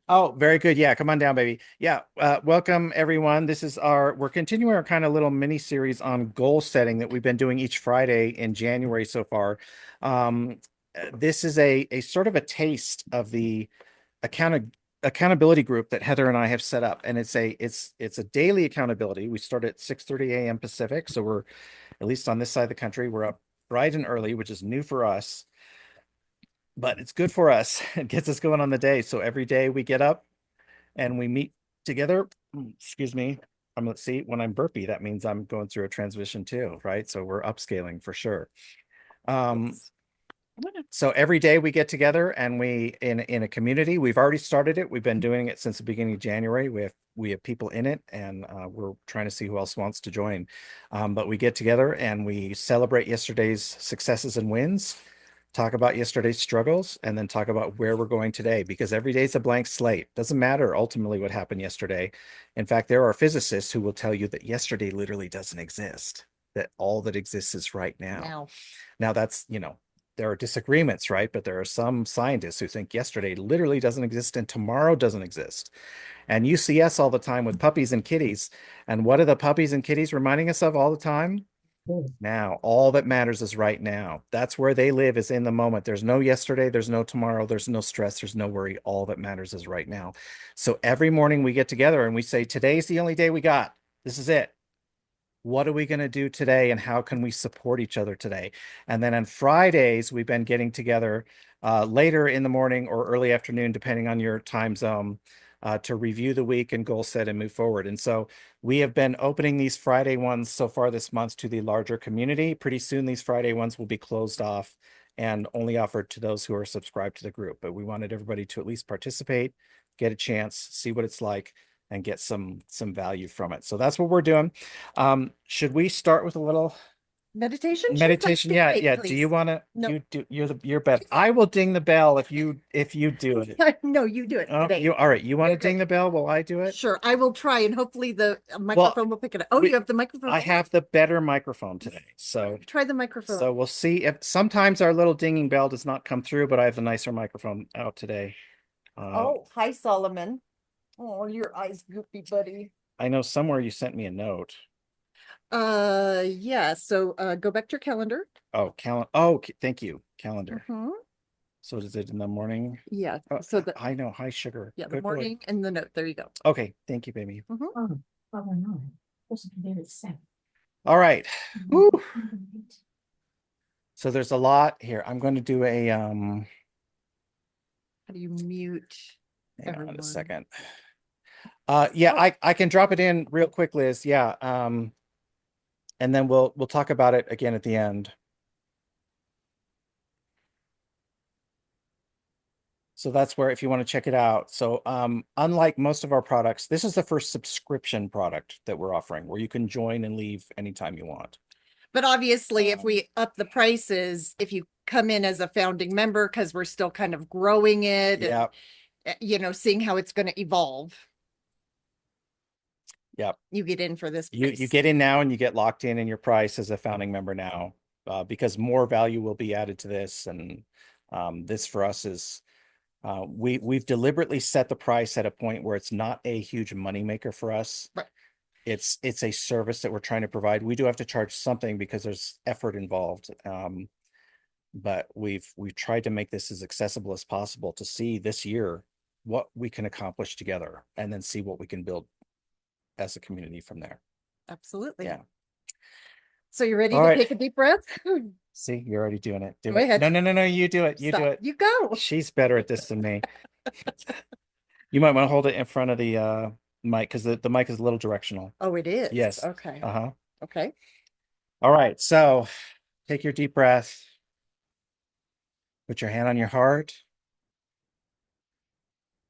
Oh, very good. Yeah, come on down, baby. Yeah, welcome everyone. We're continuing our kind of little mini series on goal setting that we've been doing each Friday in January so far. Um, this is a sort of a taste of the account accountability group that Heather and I have set up, and it's a daily accountability. We start at 6:30 a.m. Pacific, so we're at least on this side of the country. We're up bright and early, which is new for us, but it's good for us. It gets us going on the day. So every day we get up and we meet together. Excuse me. Let's see, when I'm burpy, that means I'm going through a transition too, right? So we're upscaling for sure. Um, Yes. so every day we get together and in a community. We've already started it. We've been doing it since the beginning of January. We have people in it, and we're trying to see who else wants to join. But we get together and we celebrate yesterday's successes and wins, talk about yesterday's struggles, and then talk about where we're going today, because every day is a blank slate. Doesn't matter ultimately what happened yesterday. In fact, there are physicists who will tell you that yesterday literally doesn't exist, that all that exists is right now. Now, Now that's, there are disagreements, right? But there are some scientists who think yesterday literally doesn't exist and tomorrow doesn't exist. And you see us all the time with puppies and kitties. And what are the puppies and kitties reminding us of all the time? Now, all that matters is right now. That's where they live, is in the moment. There's no yesterday, there's no tomorrow, there's no stress, there's no worry. All that matters is right now. So every morning we get together and we say, today's the only day we got. This is it. What are we going to do today and how can we support each other today? And then on Fridays, we've been getting together later in the morning or early afternoon, depending on your time zone, to review the week and goal set and move forward. And so we have been opening these Friday ones so far this month to the larger community. Pretty soon, these Friday ones will be closed off and only offered to those who are subscribed to the group. But we wanted everybody to at least participate, get a chance, see what it's like, and get some value from it. So that's what we're doing. Should we start with a little meditation? Sure, let's meditation? do Yeah, it, yeah. Do you please. want to No, you're better. I will ding the bell if you do it. no, you do it Oh, today. you all right. You want to Okay, ding the bell while I do it? sure. I will try, and hopefully the Well, microphone will pick it up. Oh, we you have the microphone I on? have the better microphone today. So Try the microphone. so we'll see if sometimes our little dinging bell does not come through, but I have the nicer microphone out today. Uh, Oh, hi, Solomon. Oh, your eyes goopy, buddy. I know somewhere you sent me a note. Yeah. So, go back to your calendar. Oh, thank you. Calendar. Mm-hmm. So is it in the morning? Yeah. Oh, So the I know. High sugar. yeah, the Good boy. morning and the note. There you go. Okay. Thank you, baby. Mm-hmm. All right. Whew. So there's a lot here. I'm going to do a How do you mute hang on a everyone? second. Yeah, Oh, I can drop it in real quick, Liz. Yeah. And then we'll talk about it again at the end. So that's where if you want to check it out. So unlike most of our products, this is the first subscription product that we're offering where you can join and leave anytime you want. but obviously, if we up the prices, if you come in as a founding member, because we're still kind of growing it and Yeah. seeing how it's going to evolve, Yeah. you get in for this You price. get in now and you get locked in your price as a founding member now, because more value will be added to this. And this for us is we've deliberately set the price at a point where it's not a huge money maker for us. Right. It's a service that we're trying to provide. We do have to charge something because there's effort involved. But we've tried to make this as accessible as possible to see this year what we can accomplish together and then see what we can build as a community from there. Absolutely. Yeah. So you ready All to right. take a deep breath? See, you're already doing it. Do Go it. ahead. No, no, no, no. You do it. You do Stop. it. You go. She's better at this than me. You might want to hold it in front of the mic because the mic is a little directional. Oh, it is. Yes. Okay. Uh-huh. Okay. All right. So take your deep breath. Put your hand on your heart.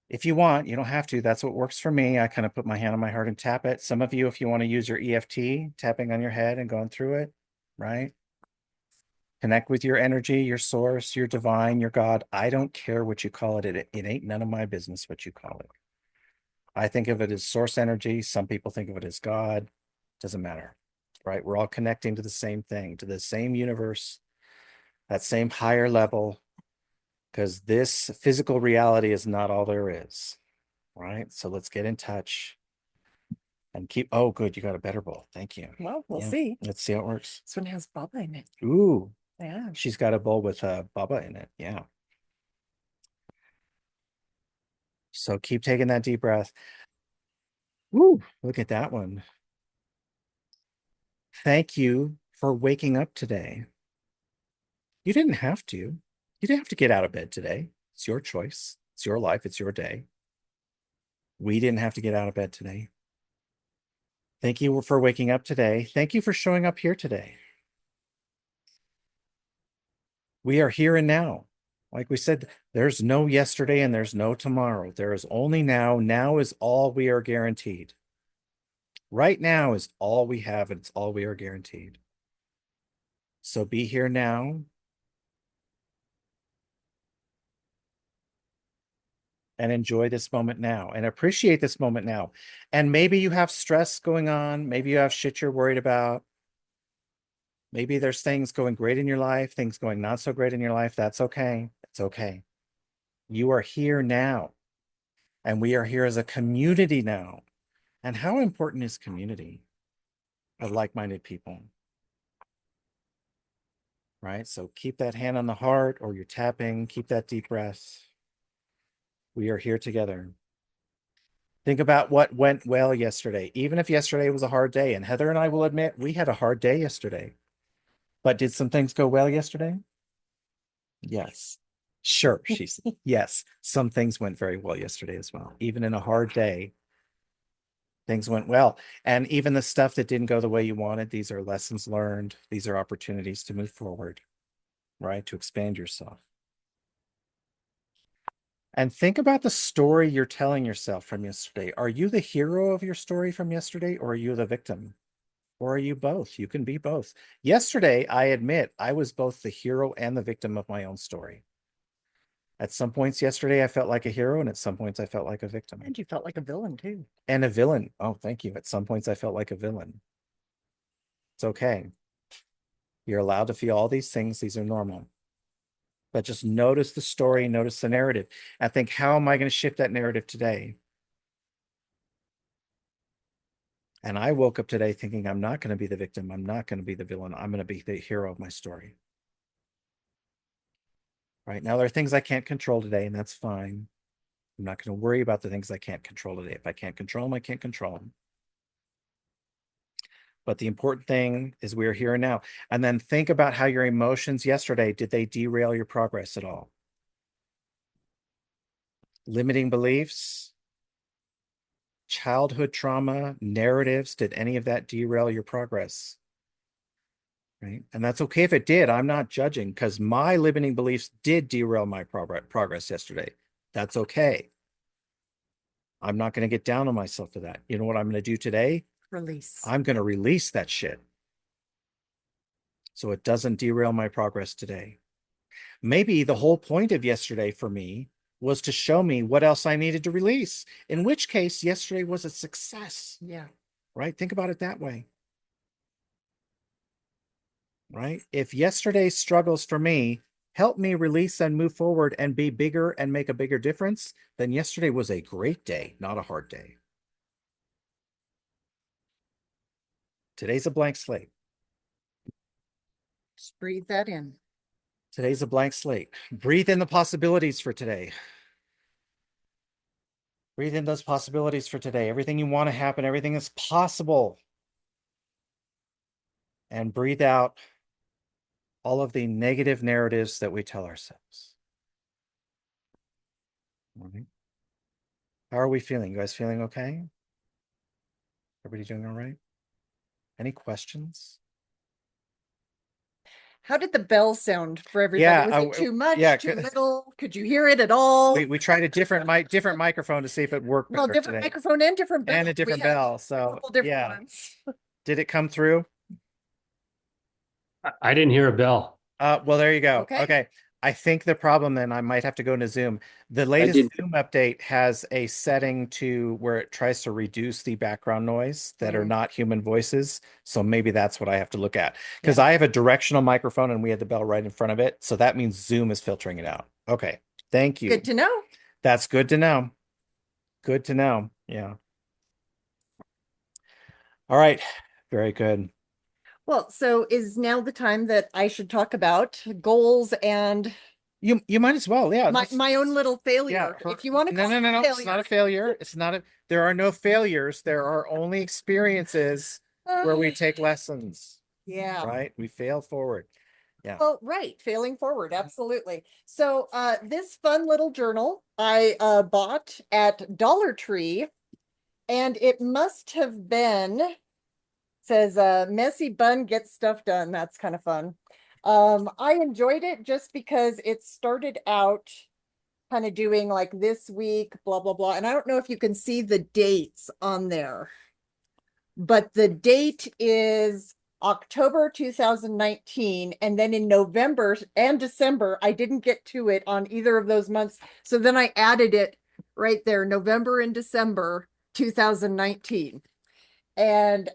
If you want, you don't have to. That's what works for me. I kind of put my hand on my heart and tap it. Some of you, if you want to use your EFT, tapping on your head and going through it, right? Connect with your energy, your source, your divine, your God. I don't care what you call it. It ain't none of my business what you call it. I think of it as source energy. Some people think of it as God. Doesn't matter, right? We're all connecting to the same thing, to the same universe, that same higher level. because this physical reality is not all there is. Right? So let's get in touch and keep. Oh, good. You got a better bowl. Thank you. Well, we'll Yeah. see. Let's see how it works. This one has Baba in it. Ooh, Yeah. she's got a bowl with Bubba in it. Yeah. So keep taking that deep breath. Ooh, look at that one. Thank you for waking up today. You didn't have to. You didn't have to get out of bed today. It's your choice. It's your life. It's your day. We didn't have to get out of bed today. Thank you for waking up today. Thank you for showing up here today. We are here and now. Like we said, there's no yesterday and there's no tomorrow. There is only now. Now is all we are guaranteed. Right now is all we have, and it's all we are guaranteed. So be here now. And enjoy this moment now and appreciate this moment now. And maybe you have stress going on. Maybe you have shit you're worried about. Maybe there's things going great in your life, things going not so great in your life. That's okay. It's okay. You are here now. And we are here as a community now. And how important is community of like-minded people? Right? So keep that hand on the heart, or you're tapping, keep that deep breath. We are here together. Think about what went well yesterday, even if yesterday was a hard day. And Heather and I will admit we had a hard day yesterday. But did some things go well yesterday? Yes. Sure. Yes, some things went very well yesterday as well. Even in a hard day, things went well. And even the stuff that didn't go the way you wanted, these are lessons learned. These are opportunities to move forward, right? To expand yourself. And think about the story you're telling yourself from yesterday. Are you the hero of your story from yesterday, or are you the victim? Or are you both? You can be both. Yesterday, I admit I was both the hero and the victim of my own story. At some points yesterday, I felt like a hero, and at some points, I felt like a victim. And you felt like a villain too. And a villain. Oh, thank you. At some points, I felt like a villain. It's okay. You're allowed to feel all these things. These are normal. But just notice the story, notice the narrative, and think, how am I going to shift that narrative today? And I woke up today thinking, I'm not going to be the victim. I'm not going to be the villain. I'm going to be the hero of my story. Right now, there are things I can't control today, and that's fine. I'm not going to worry about the things I can't control today. If I can't control them, I can't control them. But the important thing is we're here and now. And then think about how your emotions yesterday, did they derail your progress at all? Limiting beliefs, childhood trauma, narratives, did any of that derail your progress? Right? And that's okay if it did. I'm not judging, because my limiting beliefs did derail my progress yesterday. That's okay. I'm not going to get down on myself for that. You know what I'm going to do today? Release. I'm going to release that shit so it doesn't derail my progress today. Maybe the whole point of yesterday for me was to show me what else I needed to release, in which case yesterday was a success. Yeah. Right? Think about it that way. Right? If yesterday's struggles for me help me release and move forward and be bigger and make a bigger difference, then yesterday was a great day, not a hard day. Today's a blank slate. Just breathe that in. Today's a blank slate. Breathe in the possibilities for today. Breathe in those possibilities for today. Everything you want to happen, everything is possible. And breathe out all of the negative narratives that we tell ourselves. All right. How are we feeling? You guys feeling okay? Everybody doing all right? Any questions? How did the bell sound for everybody? Yeah, Was it too much, yeah, too little? Could you hear it at all? we tried a different microphone to see if it worked Well, better different today. microphone and different bell. And a We different had bell. a So couple different yeah. ones. Did it come through? I didn't hear a bell. Well, there you go. Okay. Okay. I think the problem then, I might have to go into Zoom. The latest did. Zoom update has a setting to where it tries to reduce the background noise that are Mm. not human voices. So maybe that's what I have to look at, because Yeah. I have a directional microphone and we had the bell right in front of it. So that means Zoom is filtering it out. Okay. Thank you. Good to know. That's good to know. Good to know. Yeah. All right. Very good. Well, so is now the time that I should talk about goals and You might as well. Yeah. my own little Yeah. failure, if you want to No, call no, it no, a no. It's not a failure. failure. It's not a, there are no failures. There are only experiences where we take lessons, Yeah. right? We fail forward. Yeah. Well, right, failing forward, absolutely. So this fun little journal I bought at Dollar Tree, and it must have been, says messy bun gets stuff done. That's kind of fun. I enjoyed it just because it started out kind of doing like this week, blah, blah, blah. And I don't know if you can see the dates on there, but the date is October 2019. And then in November and December, I didn't get to it on either of those months. So then I added it right there, November and December 2019. And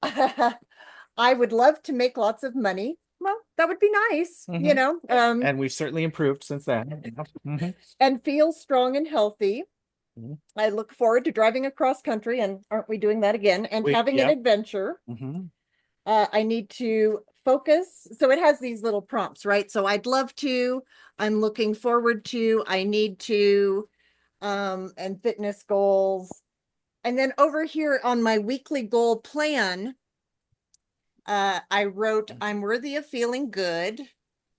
I would love to make lots of money. Well, that would be nice, Mhm. um, And we've certainly improved since then. Mhm. and feel strong and healthy. Mhm. I look forward to driving across country, and aren't we doing that again? And having an Yeah. adventure. Hmm. I need to focus. So it has these little prompts, right? So I'd love to, I'm looking forward to, I need to, and fitness goals. And then over here on my weekly goal plan, I wrote, I'm worthy of feeling good.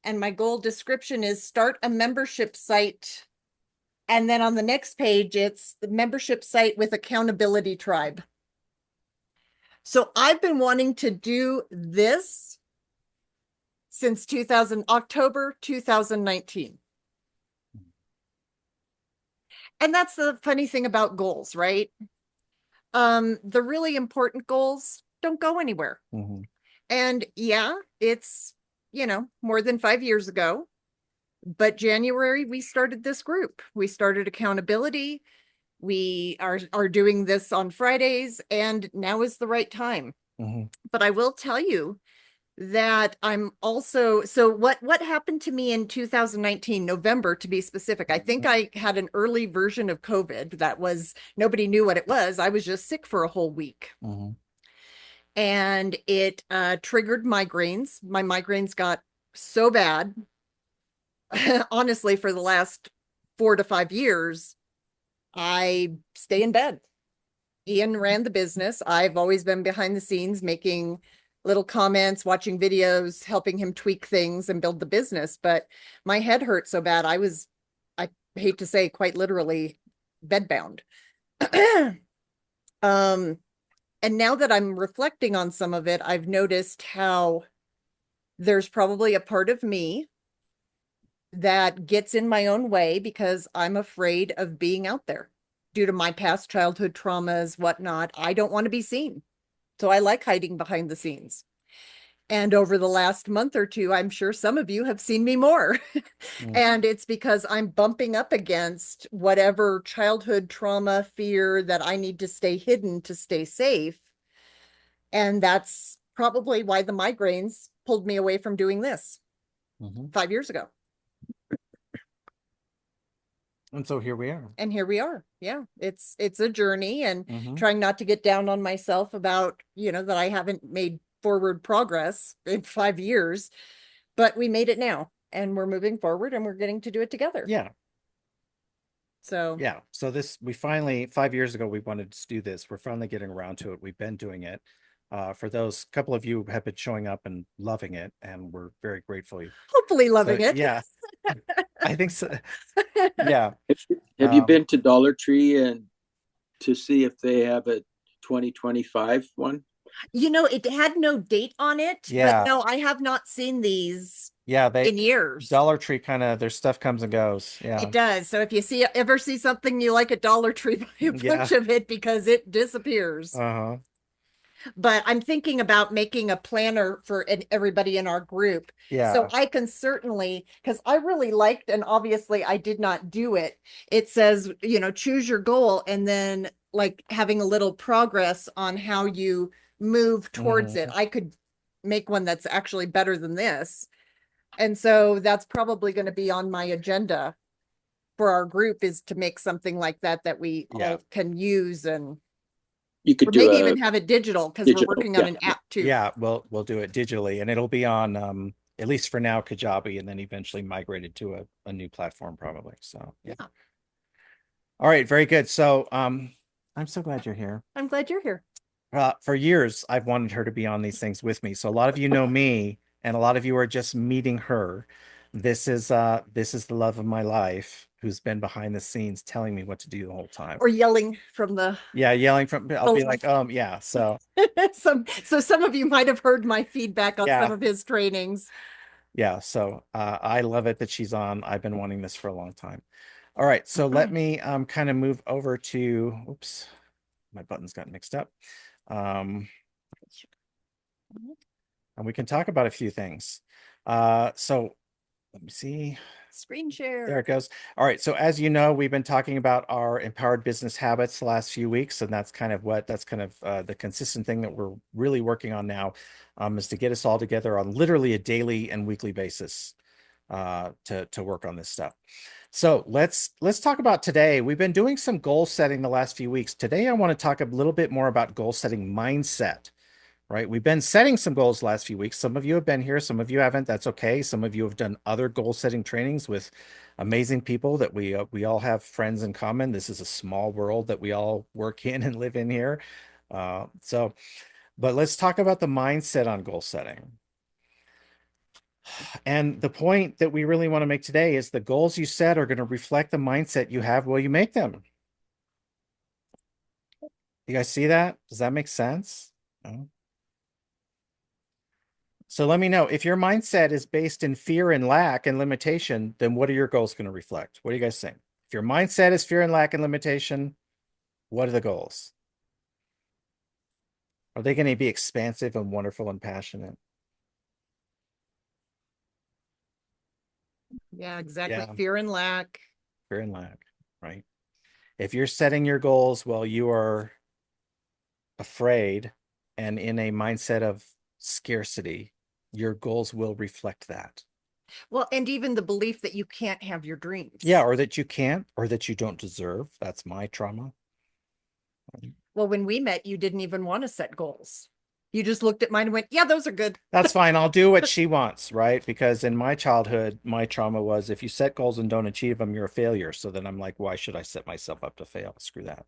And my goal description is start a membership site. And then on the next page, it's the membership site with accountability tribe. So I've been wanting to do this since October 2019. And that's the funny thing about goals, right? The really important goals don't go anywhere. Hmm. And yeah, it's, more than 5 years ago, but January, we started this group. We started accountability. We are doing this on Fridays, and now is the right time. Hmm. But I will tell you that I'm also, so what happened to me in 2019 November, to be specific. I think I had an early version of COVID that was, nobody knew what it was. I was just sick for a whole week, Hmm. and it triggered migraines. My migraines got so bad. Honestly, for the last 4 to 5 years, I stay in bed. Ian ran the business. I've always been behind the scenes, making little comments, watching videos, helping him tweak things and build the business. But my head hurt so bad. I hate to say, quite literally bedbound. um, and now that I'm reflecting on some of it, I've noticed how there's probably a part of me that gets in my own way because I'm afraid of being out there due to my past childhood traumas, whatnot. I don't want to be seen. So I like hiding behind the scenes. And over the last month or two, I'm sure some of you have seen me more. And it's because I'm bumping up against whatever childhood trauma, fear that I need to stay hidden to stay safe. And that's probably why the migraines pulled me away from doing this Hmm. 5 years ago. And so here we are. And here we are. Yeah, it's a journey, and Hmm. trying not to get down on myself about, that I haven't made forward progress in 5 years, but we made it now, and we're moving forward, and we're getting to do it together. Yeah. So Yeah. So this, we finally, 5 years ago, we wanted to do this. We're finally getting around to it. We've been doing it. For those couple of you who have been showing up and loving it, and we're very grateful. hopefully So loving it. yeah, I think so. Yeah. Have you been to Dollar Tree and to see if they have a 2025 one? It had no date on it, Yeah. but no, I have not seen these Yeah, in years. Dollar Tree kind of, their stuff comes and goes. Yeah. It does. So if you ever see something you like at Dollar Tree, buy a bunch of it because it disappears. Uh-huh. But I'm thinking about making a planner for everybody in our group. Yeah. So I can certainly, because I really liked, and obviously I did not do it. It says, choose your goal, and then like having a little progress on how you move towards it. I could make one that's actually better than this. And so that's probably going to be on my agenda for our group, is to make something like that that we Yeah. all can use, and You could or do maybe a even have it digital, because we're digital. working on Yeah. an app too. Yeah, we'll do it digitally, and it'll be on at least for now Kajabi, and then eventually migrated to a new platform probably. So yeah. Yeah. All right, very good. So I'm so glad you're here. I'm glad you're here. For years, I've wanted her to be on these things with me. So a lot of you know me, and a lot of you are just meeting her. This is the love of my life, who's been behind the scenes telling me what to do the whole time. Or yelling from the Yeah, yelling from, I'll be below. like, yeah. So some of you might have heard my feedback on Yeah. some of his trainings. yeah, so I love it that she's on. I've been wanting this for a long time. All right, so let me kind of move over to, oops, my buttons got mixed up. And we can talk about a few things. So let me see. Screen share. There it goes. All right. So as you know, we've been talking about our empowered business habits the last few weeks, and that's kind of the consistent thing that we're really working on now, is to get us all together on literally a daily and weekly basis to work on this stuff. So let's talk about today. We've been doing some goal setting the last few weeks. Today, I want to talk a little bit more about goal setting mindset. Right. We've been setting some goals the last few weeks. Some of you have been here, some of you haven't. That's okay. Some of you have done other goal setting trainings with amazing people that we all have friends in common. This is a small world that we all work in and live in here. But let's talk about the mindset on goal setting. And the point that we really want to make today is the goals you set are going to reflect the mindset you have while you make them. You guys see that? Does that make sense? No? So let me know if your mindset is based in fear and lack and limitation, then what are your goals going to reflect? What do you guys think? If your mindset is fear and lack and limitation, what are the goals? Are they going to be expansive and wonderful and passionate? Yeah, exactly. Yeah. Fear and lack. Fear and lack, right? If you're setting your goals while you are afraid and in a mindset of scarcity, your goals will reflect that. Well, and even the belief that you can't have your dreams. Yeah, or that you can't, or that you don't deserve. That's my trauma. Well, when we met, you didn't even want to set goals. You just looked at mine and went, yeah, those are good. That's fine. I'll do what she wants, right? Because in my childhood, my trauma was if you set goals and don't achieve them, you're a failure. So then I'm like, why should I set myself up to fail? Screw that.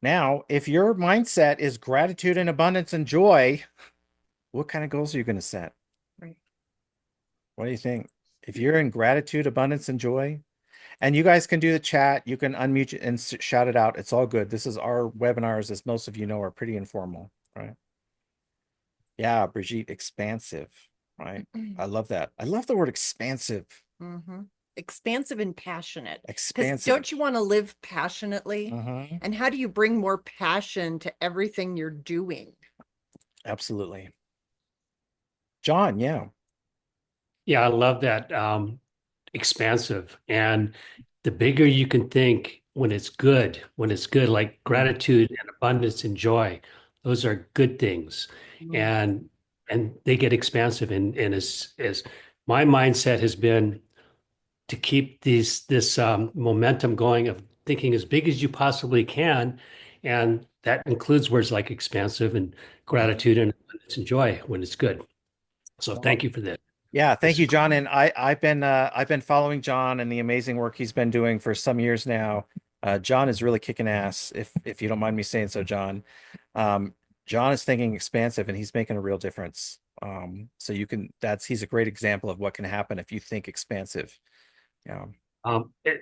Now, if your mindset is gratitude and abundance and joy, what kind of goals are you going to set? Right. What do you think? If you're in gratitude, abundance, and joy, and you guys can do the chat, you can unmute and shout it out. It's all good. This is our webinars, as most of you know, are pretty informal, right? Yeah, Brigitte, expansive, right? I love that. I love the word expansive. Mm-hmm. Expansive and passionate. Because Expansive. don't you want to live passionately? Mhm. And how do you bring more passion to everything you're doing? Absolutely. John, yeah. Yeah, I love that. Expansive. And the bigger you can think when it's good, like gratitude and abundance and joy, those are good things. And they get expansive. And as my mindset has been to keep this momentum going of thinking as big as you possibly can. And that includes words like expansive and gratitude and abundance and joy when it's good. So thank you for that. Yeah, thank you, John. And I've been following John and the amazing work he's been doing for some years now. John is really kicking ass, if you don't mind me saying so, John. John is thinking expansive and he's making a real difference. So he's a great example of what can happen if you think expansive. Yeah.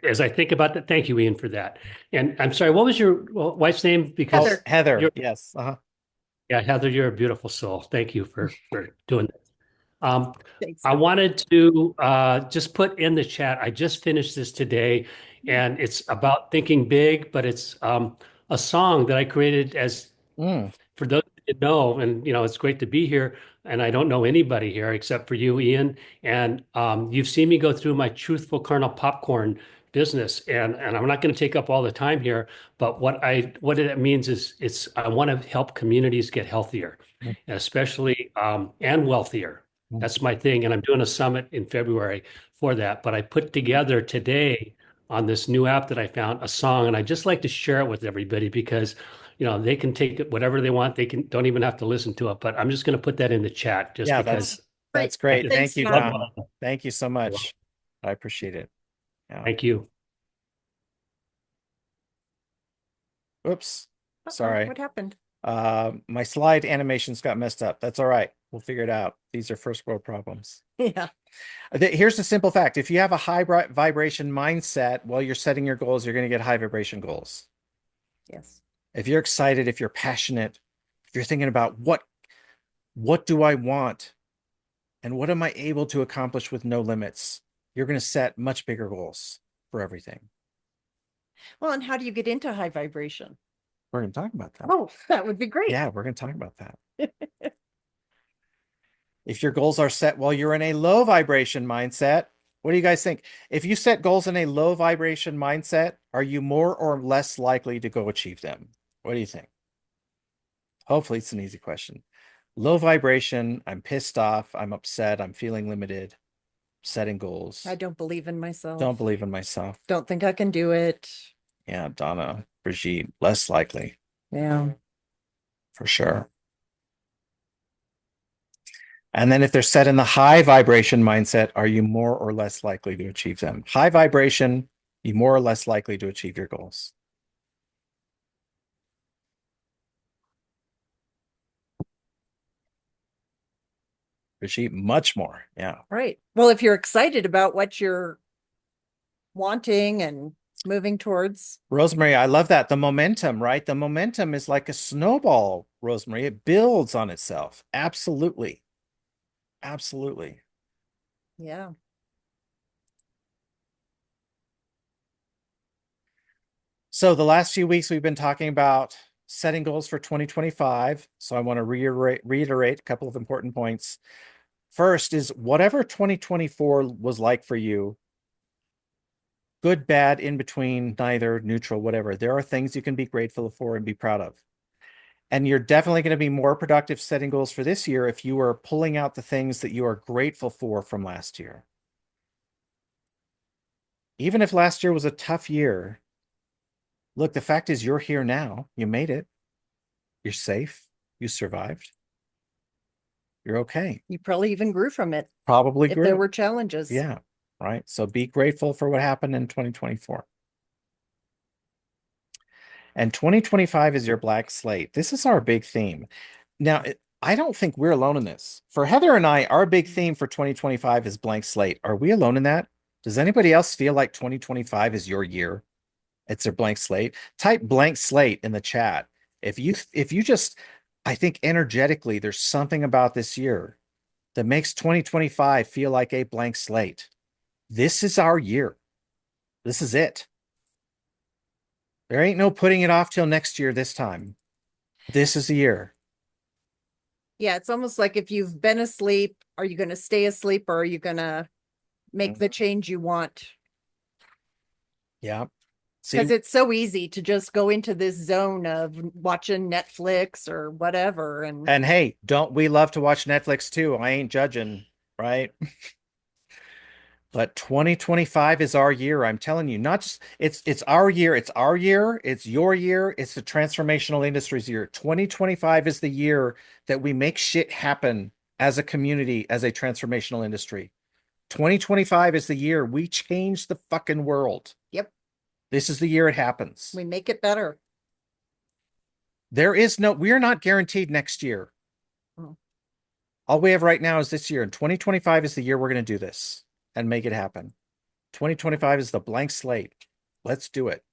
As I think about that, thank you, Ian, for that. And I'm sorry, what was your wife's name? Because Heather. Yes. Uh-huh. Yeah, Heather, you're a beautiful soul. Thank you for doing that. Thanks. I wanted to just put in the chat. I just finished this today, and it's about thinking big, but it's a song that I created as Mm. for those that know, and it's great to be here. and I don't know anybody here except for you, Ian. And you've seen me go through my Truthful Kernel popcorn business, and I'm not going to take up all the time here. But what it means is I want to help communities get healthier, especially and wealthier. That's my thing, and I'm doing a summit in February for that. But I put together today on this new app that I found a song, and I just like to share it with everybody because they can take it whatever they want. They can don't even have to listen to it. But I'm just going to put that in the chat just Yeah, because. that's Great. great. Thanks, Thank you, John. Don. Thank you so much. I appreciate it. Yeah. Thank you. Oops. Uh-oh, Sorry. what happened? My slide animations got messed up. That's all right. We'll figure it out. These are first world problems. Yeah. Here's the simple fact. If you have a high vibration mindset while you're setting your goals, you're going to get high vibration goals. Yes. If you're excited, if you're passionate, if you're thinking about what do I want and what am I able to accomplish with no limits, you're going to set much bigger goals for everything. Well, and how do you get into high vibration? We're going to talk about that. Oh, that would be great. Yeah, we're going to talk about that. If your goals are set while you're in a low vibration mindset, what do you guys think? If you set goals in a low vibration mindset, are you more or less likely to go achieve them? What do you think? Hopefully it's an easy question. Low vibration, I'm pissed off, I'm upset, I'm feeling limited, setting goals. I don't believe in myself. Don't believe in myself. Don't think I can do it. Yeah, Donna, Brigitte, less likely. Yeah. For sure. And then if they're set in the high vibration mindset, are you more or less likely to achieve them? High vibration, you more or less likely to achieve your goals. Brigitte, much more. Yeah. Right. Well, if you're excited about what you're wanting and moving towards. Rosemary, I love that. The momentum, right? The momentum is like a snowball, Rosemary. It builds on itself. Absolutely. Absolutely. Yeah. So the last few weeks we've been talking about setting goals for 2025. So I want to reiterate a couple of important points. First is whatever 2024 was like for you, good, bad, in between, neither, neutral, whatever. There are things you can be grateful for and be proud of. And you're definitely going to be more productive setting goals for this year if you are pulling out the things that you are grateful for from last year. Even if last year was a tough year, look, the fact is you're here now. You made it. You're safe. You survived. You're okay. You probably even grew from it Probably if grew. there were challenges. Yeah, right. So be grateful for what happened in 2024. And 2025 is your blank slate. This is our big theme. Now, I don't think we're alone in this. For Heather and I, our big theme for 2025 is blank slate. Are we alone in that? Does anybody else feel like 2025 is your year? It's their blank slate. Type blank slate in the chat. If you just, I think energetically, there's something about this year that makes 2025 feel like a blank slate. This is our year. This is it. There ain't no putting it off till next year this time. This is the year. Yeah, it's almost like if you've been asleep, are you going to stay asleep or are you going to make the change you want? Yeah. Because it's so easy to just go into this zone of watching Netflix or whatever. And hey, don't we love to watch Netflix too? I ain't judging, right? But 2025 is our year. I'm telling you, not just it's our year, it's our year, it's your year, it's the transformational industries year. 2025 is the year that we make shit happen as a community, as a transformational industry. 2025 is the year we change the fucking world. Yep. This is the year it happens. We make it better. We're not guaranteed next year. Oh. All we have right now is this year, and 2025 is the year we're going to do this and make it happen. 2025 is the blank slate. Let's do it.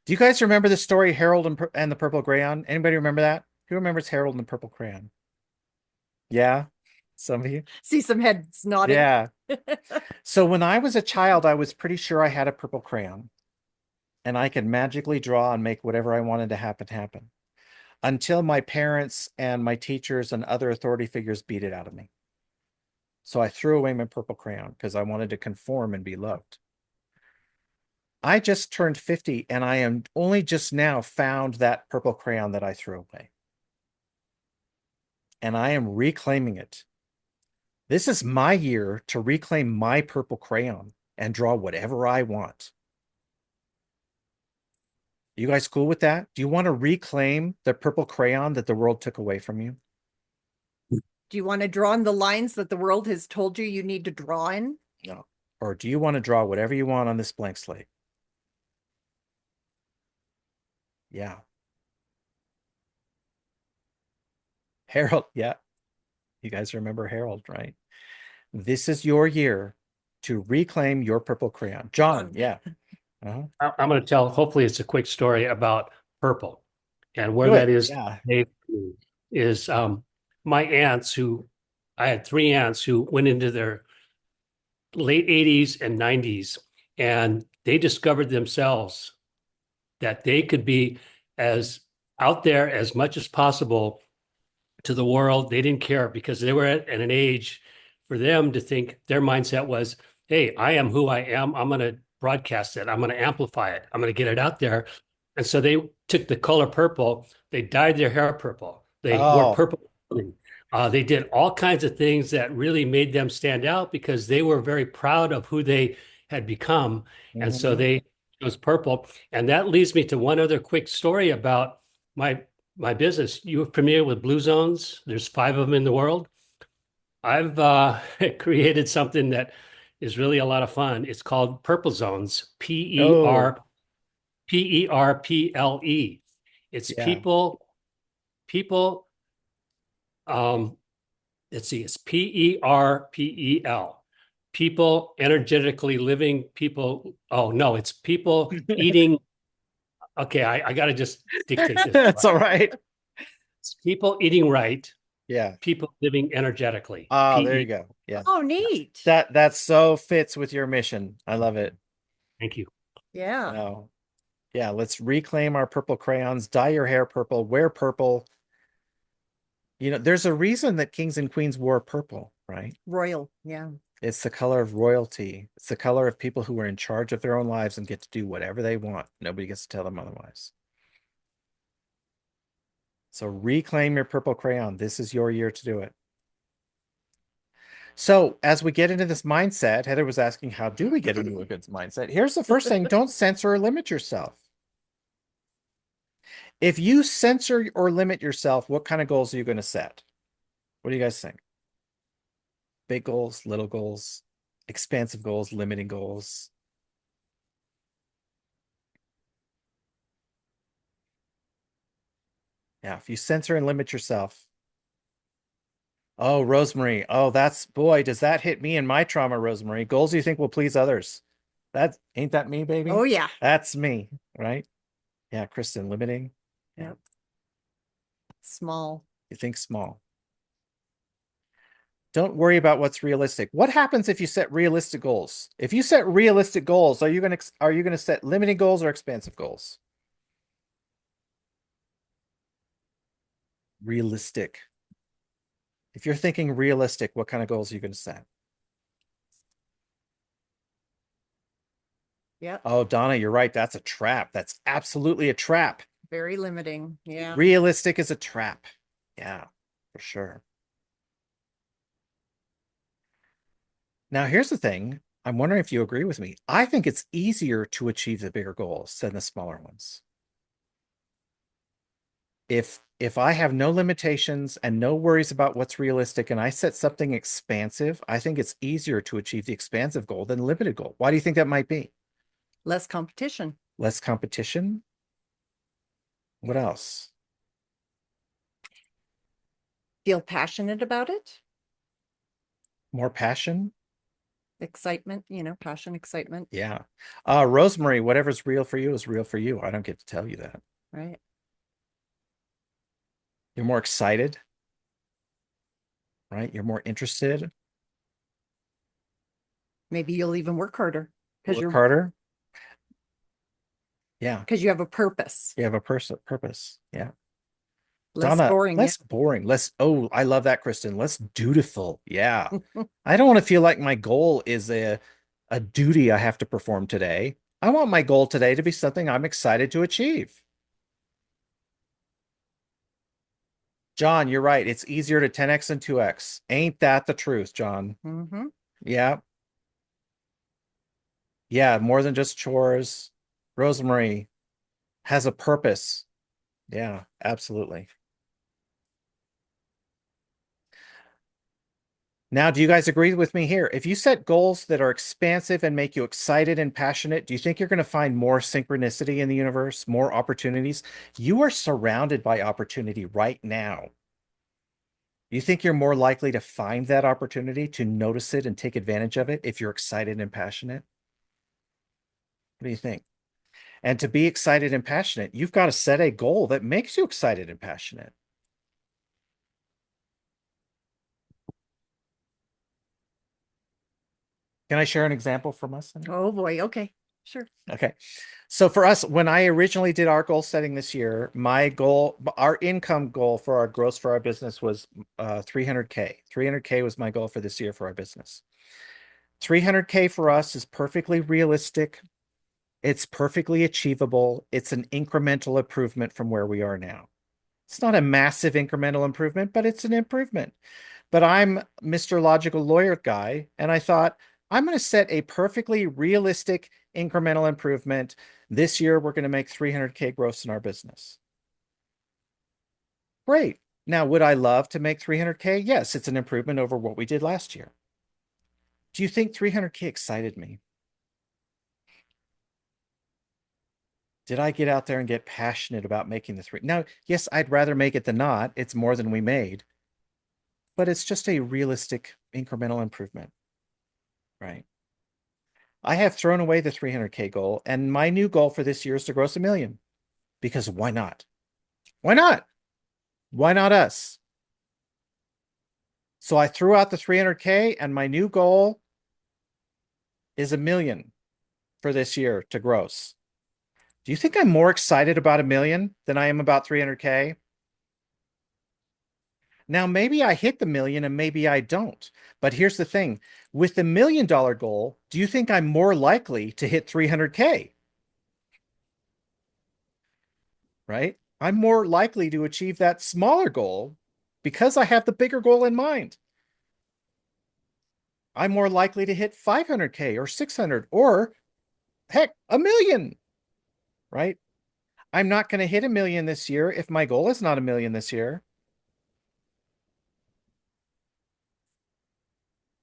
Do you guys remember the story Harold and the Purple Crayon? Anybody remember that? Who remembers Harold and the Purple Crayon? Yeah, some of you. See some heads nodding. Yeah. So when I was a child, I was pretty sure I had a purple crayon and I could magically draw and make whatever I wanted to happen. until my parents and my teachers and other authority figures beat it out of me. So I threw away my purple crayon because I wanted to conform and be loved. I just turned 50 and I am only just now found that purple crayon that I threw away. And I am reclaiming it. This is my year to reclaim my purple crayon and draw whatever I want. You guys cool with that? Do you want to reclaim the purple crayon that the world took away from you? Do you want to draw in the lines that the world has told you need to draw in? No. Or do you want to draw whatever you want on this blank slate? Yeah. Harold, yeah. You guys remember Harold, right? This is your year to reclaim your purple crayon. John, yeah. I'm going to tell, hopefully it's a quick story about purple. And where Good, that is yeah. today is my aunts I had three aunts who went into their late 80s and 90s, and they discovered themselves that they could be as out there as much as possible to the world. They didn't care because they were at an age for them to think their mindset was, hey, I am who I am. I'm going to broadcast it. I'm going to amplify it. I'm going to get it out there. And so they took the color purple. They dyed their hair purple. They wore purple clothing. They did all kinds of things that really made them stand out because they were very proud of who they had become. And so they chose purple. And that leads me to one other quick story about my business. You're familiar with Blue Zones? There's 5 of them in the world. I've created something that is really a lot of fun. It's called Purple Zones, Perple. It's people, let's see, it's Perpel. People energetically living, people. Oh no, it's people eating. Okay, I got to just dictate this. That's all right. It's people eating right. Yeah. People living energetically. Oh, there you go. Yeah. Oh, neat. That so fits with your mission. I love it. Thank you. Yeah. No. Yeah, let's reclaim our purple crayons, dye your hair purple, wear purple. You know, there's a reason that kings and queens wore purple, right? Royal. Yeah. It's the color of royalty. It's the color of people who are in charge of their own lives and get to do whatever they want. Nobody gets to tell them otherwise. So reclaim your purple crayon. This is your year to do it. So as we get into this mindset, Heather was asking, how do we get into a good mindset? Here's the first thing. Don't censor or limit yourself. If you censor or limit yourself, what kind of goals are you going to set? What do you guys think? Big goals, little goals, expansive goals, limiting goals. Yeah, if you censor and limit yourself. Oh, Rosemary. Oh, boy, does that hit me in my trauma, Rosemary. Goals you think will please others. Ain't that me, baby? Oh, yeah. That's me, right? Yeah, Kristen, limiting. Yeah. Yep. Small. You think small. Don't worry about what's realistic. What happens if you set realistic goals? If you set realistic goals, are you going to set limiting goals or expansive goals? Realistic. If you're thinking realistic, what kind of goals are you going to set? Yep. Oh, Donna, you're right. That's a trap. That's absolutely a trap. Very limiting. Yeah. Realistic is a trap. Yeah, for sure. Now, here's the thing. I'm wondering if you agree with me. I think it's easier to achieve the bigger goals than the smaller ones. If I have no limitations and no worries about what's realistic and I set something expansive, I think it's easier to achieve the expansive goal than the limited goal. Why do you think that might be? Less competition. Less competition? What else? Feel passionate about it. More passion? Excitement, passion, excitement. Yeah. Rosemary, whatever's real for you is real for you. I don't get to tell you that. Right. You're more excited, right? You're more interested. Maybe you'll even work harder Work harder. Yeah. Because you have a purpose. You have a purpose. Yeah. Less Donna, boring. less boring, less, oh, I love that, Kristen. Less dutiful. Yeah. I don't want to feel like my goal is a duty I have to perform today. I want my goal today to be something I'm excited to achieve. John, you're right. It's easier to 10x and 2x. Ain't that the truth, John? Mhm. Yeah. Yeah, more than just chores. Rosemary has a purpose. Yeah, absolutely. Now, do you guys agree with me here? If you set goals that are expansive and make you excited and passionate, do you think you're going to find more synchronicity in the universe, more opportunities? You are surrounded by opportunity right now. You think you're more likely to find that opportunity, to notice it and take advantage of it if you're excited and passionate? What do you think? And to be excited and passionate, you've got to set a goal that makes you excited and passionate. Can I share an example from us? Oh boy. Okay. Sure. Okay. So for us, when I originally did our goal setting this year, my goal, our income goal for our gross for our business was 300K. 300K was my goal for this year for our business. 300K for us is perfectly realistic. It's perfectly achievable. It's an incremental improvement from where we are now. It's not a massive incremental improvement, but it's an improvement. But I'm Mr. Logical Lawyer guy, and I thought I'm going to set a perfectly realistic incremental improvement. This year, we're going to make 300K gross in our business. Great. Now, would I love to make 300K? Yes, it's an improvement over what we did last year. Do you think 300K excited me? Did I get out there and get passionate about making the three? Now, yes, I'd rather make it than not. It's more than we made, but it's just a realistic incremental improvement, right? I have thrown away the 300K goal, and my new goal for this year is to gross 1 million. Because why not? Why not? Why not us? So I threw out the 300K, and my new goal is 1 million for this year to gross. Do you think I'm more excited about 1 million than I am about 300K? Now, maybe I hit the million and maybe I don't. But here's the thing. With the $1 million goal, do you think I'm more likely to hit 300K? Right? I'm more likely to achieve that smaller goal because I have the bigger goal in mind. I'm more likely to hit 500K or 600 or heck, 1 million, right? I'm not going to hit 1 million this year if my goal is not 1 million this year.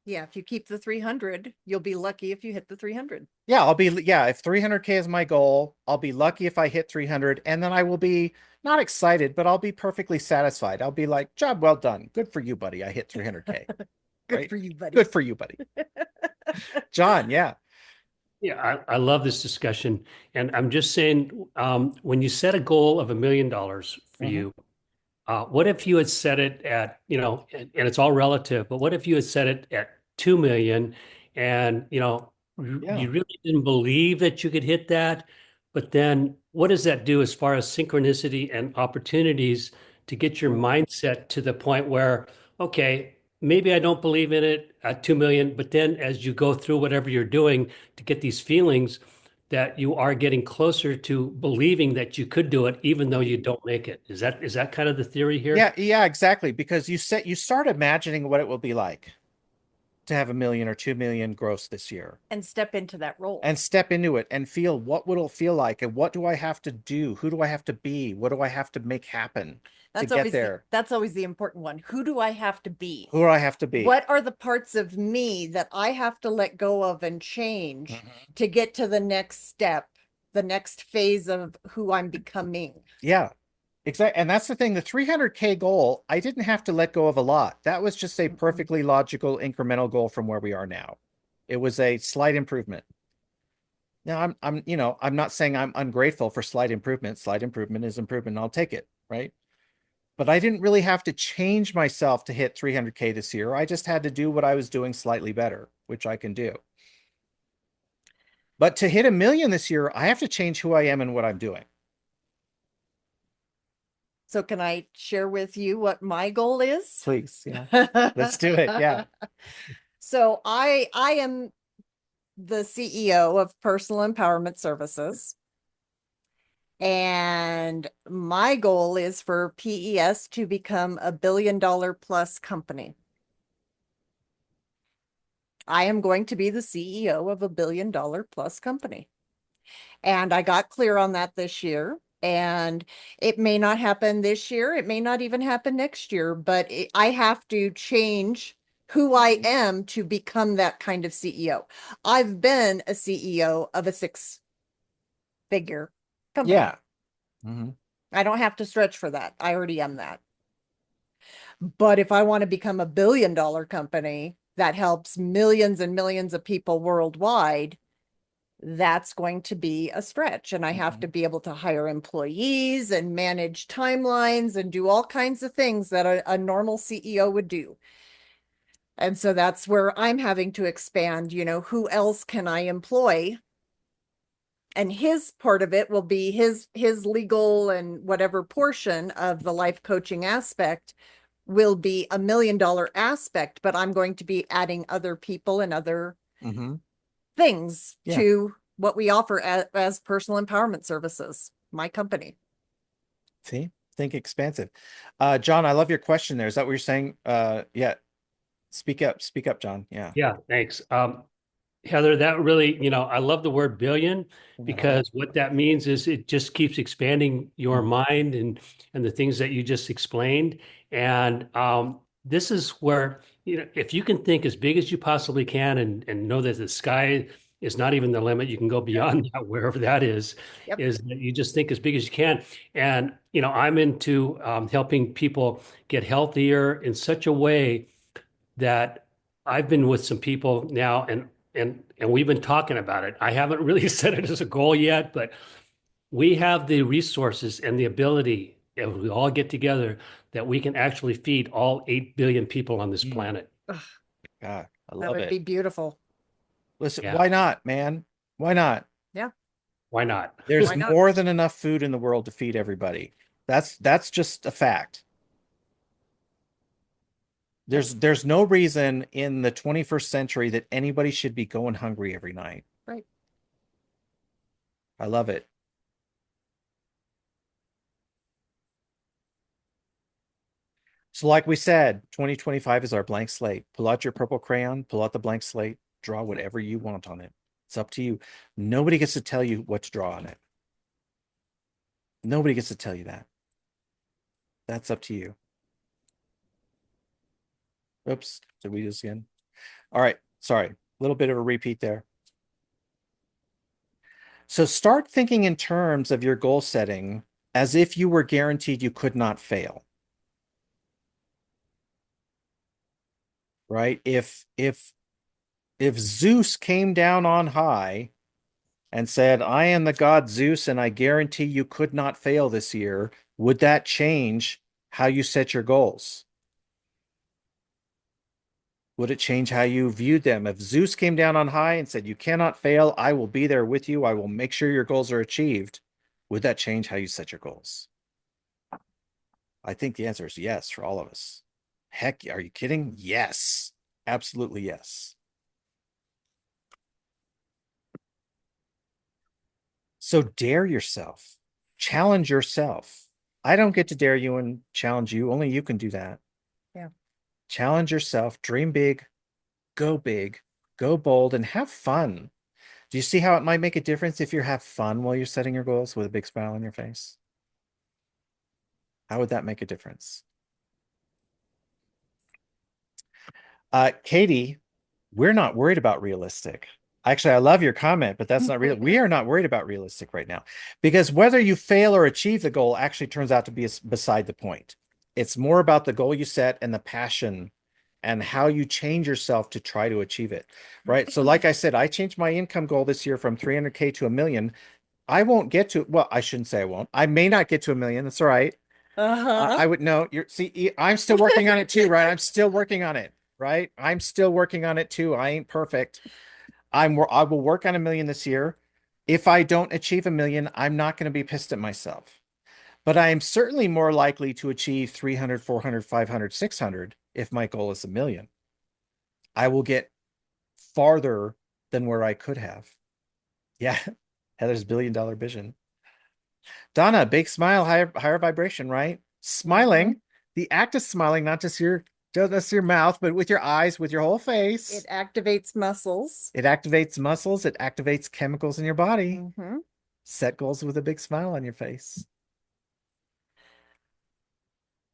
Yeah. If you keep the 300, you'll be lucky if you hit the 300. Yeah, if 300K is my goal, I'll be lucky if I hit 300, and then I will be not excited, but I'll be perfectly satisfied. I'll be like, job well done. Good for you, buddy. I hit 300K. Good Right? for you, buddy. Good for you, buddy. John, yeah. Yeah, I love this discussion. And I'm just saying, when you set a goal of $1 million for Mhm. you, what if you had set it at, and it's all relative, but what if you had set it at 2 million and, Yeah. you really didn't believe that you could hit that? But then what does that do as far as synchronicity and opportunities to get your mindset to the point where, okay, maybe I don't believe in it at 2 million, but then as you go through whatever you're doing to get these feelings, that you are getting closer to believing that you could do it, even though you don't make it. Is that kind of the theory here? Yeah, exactly. Because you start imagining what it will be like to have 1 million or 2 million gross this year. And step into that role. And step into it and feel what would it feel like and what do I have to do? Who do I have to be? What do I have to make happen to get there? That's always the important one. Who do I have to be? Who do I have to be? What are the parts of me that I have to let go of and change Mhm. to get to the next step, the next phase of who I'm becoming? Yeah, exactly. And that's the thing. The 300K goal, I didn't have to let go of a lot. That was just a perfectly logical incremental goal from where we are now. It was a slight improvement. Now I'm not saying I'm ungrateful for slight improvement. Slight improvement is improvement. I'll take it, right? But I didn't really have to change myself to hit 300K this year. I just had to do what I was doing slightly better, which I can do. But to hit 1 million this year, I have to change who I am and what I'm doing. So can I share with you what my goal is? Please, yeah. Let's do it. Yeah. So I am the CEO of Personal Empowerment Services. And my goal is for PES to become a $1 billion plus company. I am going to be the CEO of a $1 billion plus company. And I got clear on that this year. And it may not happen this year. It may not even happen next year, but I have to change who I am to become that kind of CEO. I've been a CEO of a 6-figure company. Yeah. hmm I don't have to stretch for that. I already am that. But if I want to become a $1 billion company that helps millions and millions of people worldwide, that's going to be a stretch. And I have to be able to hire employees and manage timelines and do all kinds of things that a normal CEO would do. And so that's where I'm having to expand, who else can I employ? And his part of it will be his legal and whatever portion of the life coaching aspect will be $1 million aspect, but I'm going to be adding other people and other hmm things Yeah. to what we offer as personal empowerment services, my company. See, think expansive. John, I love your question there. Is that what you're saying? Yeah. Speak up, John. Yeah. Yeah, thanks. Heather, that really, I love the word billion because what that means is it just keeps expanding your mind and the things that you just explained. And this is where, if you can think as big as you possibly can and know that the sky is not even the limit, you can go beyond that, wherever that is Yep. that you just think as big as you can. And, I'm into helping people get healthier in such a way that I've been with some people now and we've been talking about it. I haven't really set it as a goal yet, but we have the resources and the ability, if we all get together, that we can actually feed all 8 billion people on this planet. Ugh, God, I that love would it. be beautiful. Listen, Yeah. why not, man? Why not? Yeah. Why not? There's Why not? more than enough food in the world to feed everybody. That's just a fact. There's no reason in the 21st century that anybody should be going hungry every night. Right. I love it. So like we said, 2025 is our blank slate. Pull out your purple crayon, pull out the blank slate, draw whatever you want on it. It's up to you. Nobody gets to tell you what to draw on it. Nobody gets to tell you that. That's up to you. Oops, did we do this again? All right, sorry. A little bit of a repeat there. So start thinking in terms of your goal setting as if you were guaranteed you could not fail. Right? If Zeus came down on high and said, I am the god Zeus and I guarantee you could not fail this year, would that change how you set your goals? Would it change how you viewed them? If Zeus came down on high and said, you cannot fail, I will be there with you, I will make sure your goals are achieved, would that change how you set your goals? I think the answer is yes for all of us. Heck, are you kidding? Yes, absolutely yes. So dare yourself, challenge yourself. I don't get to dare you and challenge you. Only you can do that. Yeah. Challenge yourself, dream big, go bold, and have fun. Do you see how it might make a difference if you have fun while you're setting your goals with a big smile on your face? How would that make a difference? Katie, we're not worried about realistic. Actually, I love your comment, but that's not real. We are not worried about realistic right now because whether you fail or achieve the goal actually turns out to be beside the point. It's more about the goal you set and the passion and how you change yourself to try to achieve it, right? So like I said, I changed my income goal this year from 300K to $1 million. I won't get to, well, I shouldn't say I won't. I may not get to $1 million. That's all right. I would know. I'm still working on it too, right? I'm still working on it, right? I'm still working on it too. I ain't perfect. I will work on $1 million this year. If I don't achieve $1 million, I'm not going to be pissed at myself. But I am certainly more likely to achieve 300, 400, 500, 600 if my goal is a million. I will get farther than where I could have. Yeah. Heather's $1 billion vision. Donna, big smile, higher vibration, right? Smiling, the act of smiling, not just your mouth, but with your eyes, with your whole face. It activates muscles. It activates muscles, it activates chemicals in your body. Mhm. Set goals with a big smile on your face.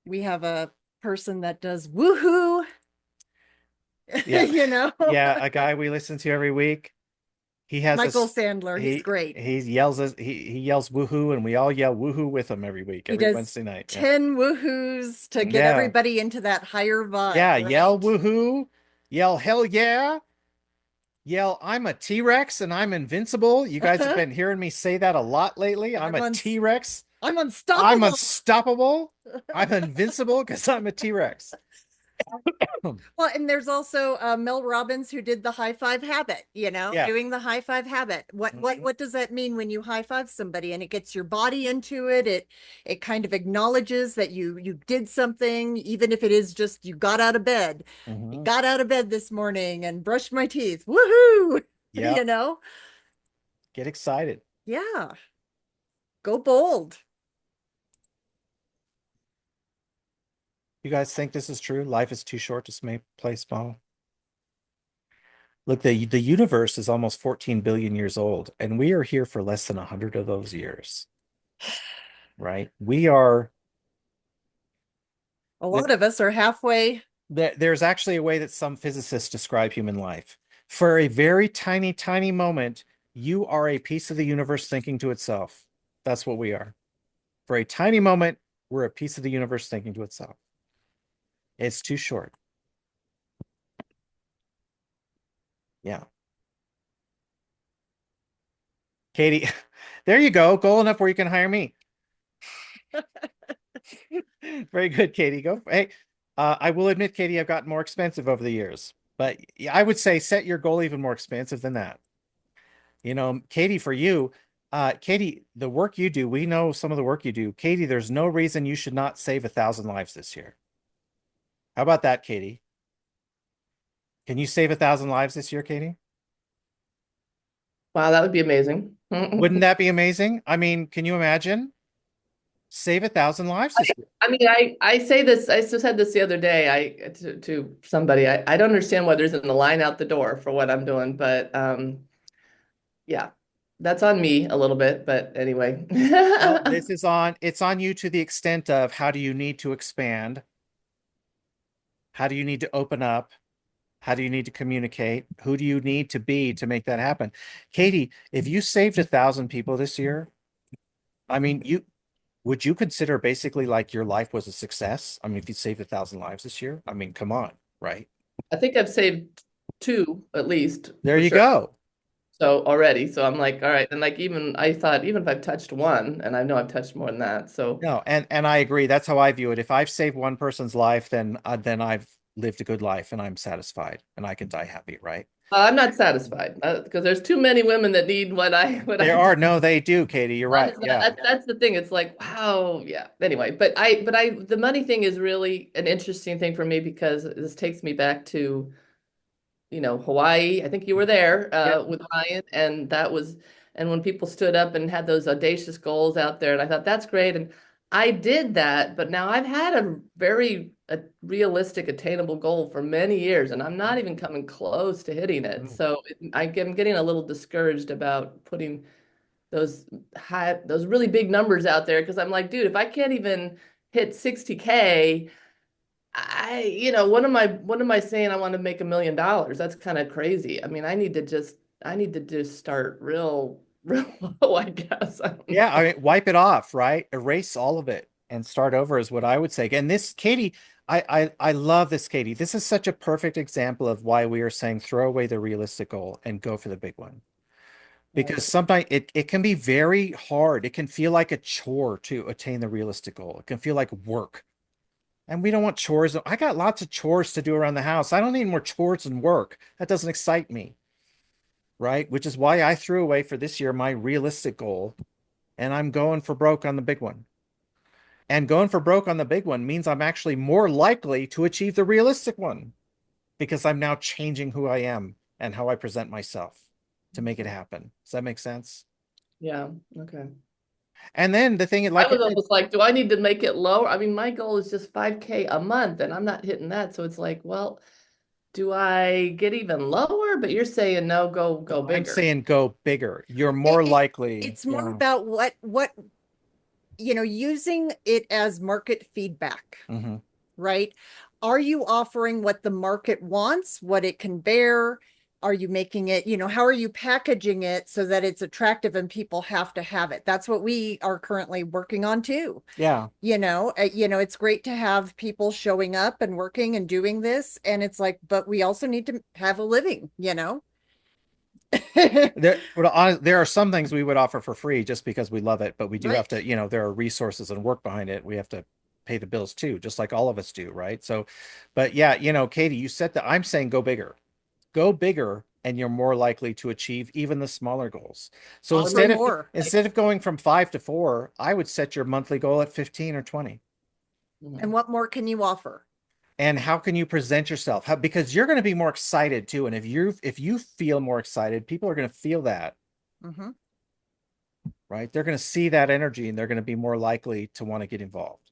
We have a person that does woohoo. Yeah. You know, Yeah, a guy we listen to every week. He has Michael this, Sandler. He's great. he yells woohoo, and we all yell woohoo with him every week, He every does Wednesday night. Yeah. 10 woohoos to get Yeah. everybody into that higher vibe. Yeah, right? yell woohoo, yell hell yeah, yell I'm a T-Rex and I'm invincible. You guys have been hearing me say that a lot lately. I'm a T-Rex. I'm unstoppable. I'm unstoppable. I'm invincible because I'm a T-Rex. Well, and there's also Mel Robbins who did the high five habit, Yeah. doing the high five habit. What does that mean when you high five somebody and it gets your body into it? It kind of acknowledges that you did something, even if it is just you got out of bed. Mhm. Got out of bed this morning and brushed my teeth. Woohoo! Yeah. Get excited. Yeah. Go bold. You guys think this is true? Life is too short to play small. Look, the universe is almost 14 billion years old, and we are here for less than 100 of those years. Right? We are. A lot of us are halfway. There's actually a way that some physicists describe human life. For a very tiny, tiny moment, you are a piece of the universe thinking to itself. That's what we are. For a tiny moment, we're a piece of the universe thinking to itself. It's too short. Yeah. Katie, there you go. Goal enough where you can hire me. Very good, Katie. Go. Hey, I will admit, Katie, I've gotten more expensive over the years, but I would say set your goal even more expensive than that. Katie, for you, Katie, the work you do, we know some of the work you do. Katie, there's no reason you should not save 1,000 lives this year. How about that, Katie? Can you save 1,000 lives this year, Katie? Wow, that would be amazing. Wouldn't that be amazing? I mean, can you imagine? Save 1,000 lives this year. I mean, I say this, I just said this the other day, to somebody, I don't understand why there's in a line out the door for what I'm doing, but yeah, that's on me a little bit, but anyway. Well, it's on you to the extent of how do you need to expand? How do you need to open up? How do you need to communicate? Who do you need to be to make that happen? Katie, if you saved 1,000 people this year, I mean, would you consider basically like your life was a success? I mean, if you saved 1,000 lives this year, I mean, come on, right? I think I've saved 2 at least. There for you sure. go. So already, so I'm like, all right, and like I thought even if I've touched 1, and I know I've touched more than that, so No, and I agree. That's how I view it. If I've saved one person's life, then I've lived a good life and I'm satisfied and I can die happy, right? I'm not satisfied because there's too many women that need what I There are. No, they do, Katie. You're right. Yeah. That's the thing. It's like, wow, yeah. Anyway, but the money thing is really an interesting thing for me because this takes me back to, Hawaii. I think you were there with Ryan, and when people stood up and had those audacious goals out there, and I thought that's great, and I did that, but now I've had a realistic, attainable goal for many years, and I'm not even coming close to hitting it. So I'm getting a little discouraged about putting those really big numbers out there because I'm like, dude, if I can't even hit 60K, what am I saying? I want to make $1 million. That's kind of crazy. I mean, I need to just start real low, I guess. Yeah, I mean, wipe it off, right? Erase all of it and start over is what I would say. And this, Katie, I love this, Katie. This is such a perfect example of why we are saying throw away the realistic goal and go for the big one. Because sometimes it can be very hard. It can feel like a chore to attain the realistic goal. It can feel like work. And we don't want chores. I got lots of chores to do around the house. I don't need more chores and work. That doesn't excite me. Right? Which is why I threw away for this year my realistic goal. And I'm going for broke on the big one. And going for broke on the big one means I'm actually more likely to achieve the realistic one because I'm now changing who I am and how I present myself to make it happen. Does that make sense? Yeah, okay. And then the thing, I like I was said, almost like, do I need to make it lower? I mean, my goal is just 5K a month and I'm not hitting that. So it's like, well, do I get even lower? But you're saying no, go I'm bigger. saying go bigger. You're more likely. It's more Yeah. about what, using it as market feedback, Mhm. right? Are you offering what the market wants, what it can bear? Are you making it, how are you packaging it so that it's attractive and people have to have it? That's what we are currently working on too. Yeah. It's great to have people showing up and working and doing this. And it's like, but we also need to have a living, There are some things we would offer for free just because we love it, but we do have to, Right. there are resources and work behind it. We have to pay the bills too, just like all of us do, right? So, but yeah, Katie, you said that I'm saying go bigger, and you're more likely to achieve even the smaller goals. So I'll say more. instead of going from 5 to 4, I would set your monthly goal at 15 or 20. And what more can you offer? And how can you present yourself? Because you're going to be more excited too. And if you feel more excited, people are going to feel that, Mhm. right? They're going to see that energy and they're going to be more likely to want to get involved.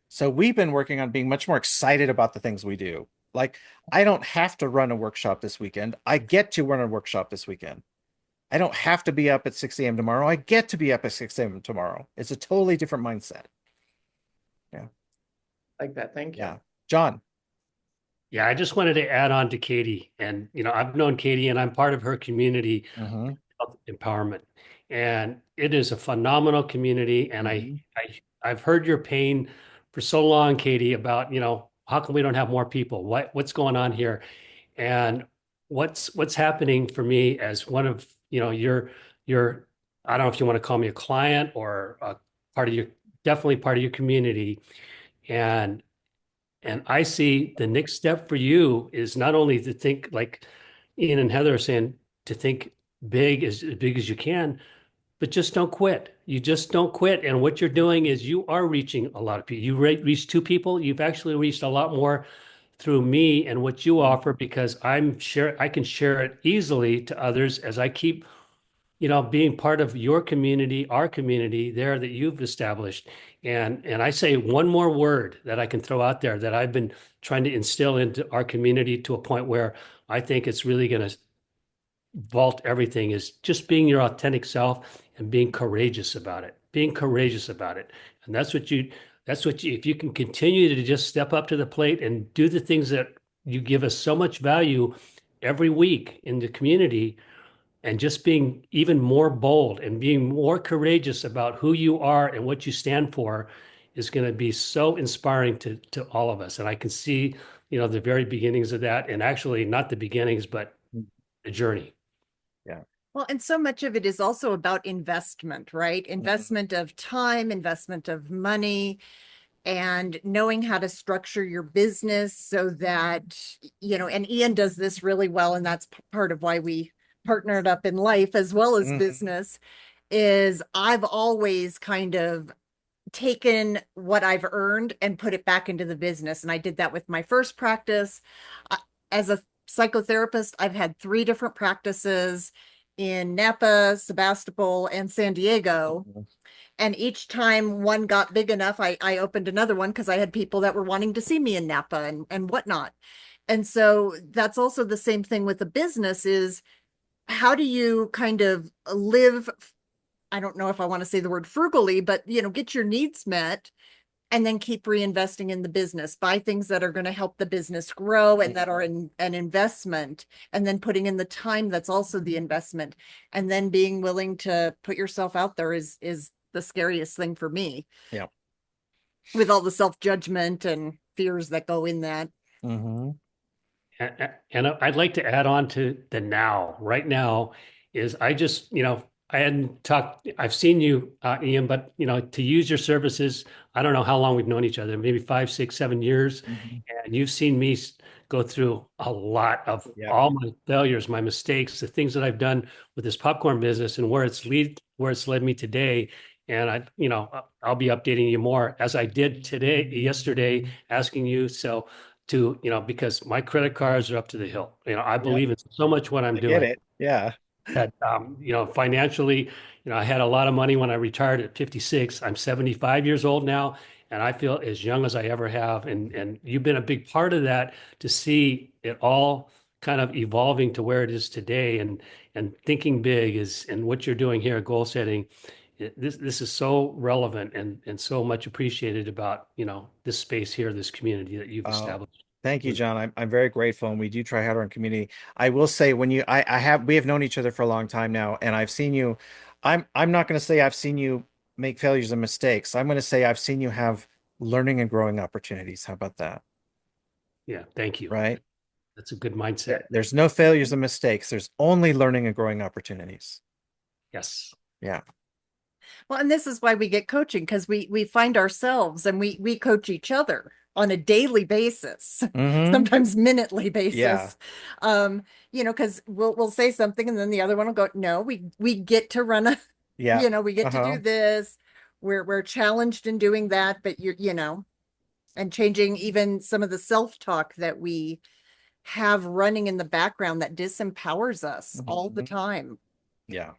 So we've been working on being much more excited about the things we do. Like, I don't have to run a workshop this weekend. I get to run a workshop this weekend. I don't have to be up at 6 a.m. tomorrow. I get to be up at 6 a.m. tomorrow. It's a totally different mindset. Yeah. Like that. Thank you. Yeah. John. Yeah, I just wanted to add on to Katie. And, I've known Katie and I'm part of her community Mhm. of empowerment. And it is a phenomenal community. And Mhm. I've heard your pain for so long, Katie, about, how come we don't have more people? What's going on here? And what's happening for me as one of, your, I don't know if you want to call me a client or a part of your, definitely part of your community. And I see the next step for you is not only to think like Ian and Heather are saying, to think big as you can, but just don't quit. You just don't quit. And what you're doing is you are reaching a lot of people. You reached 2 people. You've actually reached a lot more through me and what you offer because I can share it easily to others as I keep being part of your community, our community there that you've established. And I say one more word that I can throw out there that I've been trying to instill into our community to a point where I think it's really going to vault everything is just being your authentic self and being courageous about it. Being courageous about it. And if you can continue to just step up to the plate and do the things that you give us so much value every week in the community, and just being even more bold and being more courageous about who you are and what you stand for is going to be so inspiring to all of us. And I can see, the very beginnings of that, and actually not the beginnings, but the journey. Yeah. Well, and so much of it is also about investment, right? Investment of time, investment of money, and knowing how to structure your business so that, and Ian does this really well, and that's part of why we partnered up in life as well as Mhm. business, is I've always kind of taken what I've earned and put it back into the business. And I did that with my first practice. As a psychotherapist, I've had 3 different practices in Napa, Sebastopol, and San Diego. Mhm. And each time one got big enough, I opened another one because I had people that were wanting to see me in Napa and whatnot. And so that's also the same thing with a business is how do you kind of live, I don't know if I want to say the word frugally, but get your needs met and then keep reinvesting in the business, buy things that are going to help the business grow and that are an investment, and then putting in the time that's also the investment, and then being willing to put yourself out there is the scariest thing for me. Yeah. With all the self-judgment and fears that go in that. Mhm. And I'd like to add on to the now. Right now is I just, I hadn't talked, I've seen you, Ian, but, to use your services, I don't know how long we've known each other, maybe 5, 6, 7 years. Mhm. And you've seen me go through a lot of Yeah. all my failures, my mistakes, the things that I've done with this popcorn business and where it's led me today. And I'll be updating you more as I did yesterday, asking you. So because my credit cards are up to the hill. I believe in so much what I'm I get doing it. Yeah. that, financially, I had a lot of money when I retired at 56. I'm 75 years old now, and I feel as young as I ever have. And you've been a big part of that to see it all kind of evolving to where it is today, and thinking big and what you're doing here, goal setting. This is so relevant and so much appreciated about, this space here, this community that you've Oh, established. thank you, John. I'm very grateful, and we do try hard on community. I will say we have known each other for a long time now, and I've seen you. I'm not going to say I've seen you make failures and mistakes. I'm going to say I've seen you have learning and growing opportunities. How about that? Yeah, thank you. Right? That's a good mindset. There's no failures and mistakes. There's only learning and growing opportunities. Yes. Yeah. Well, and this is why we get coaching, because we find ourselves and we coach each other on a daily basis, Hmm. sometimes minutely basis. Yeah. Because we'll say something and then the other one will go, no, we get to run a, Yeah. we get to Uh-huh. do this. We're challenged in doing that, but and changing even some of the self-talk that we have running in the background that disempowers us all the Mhm. time, Yeah.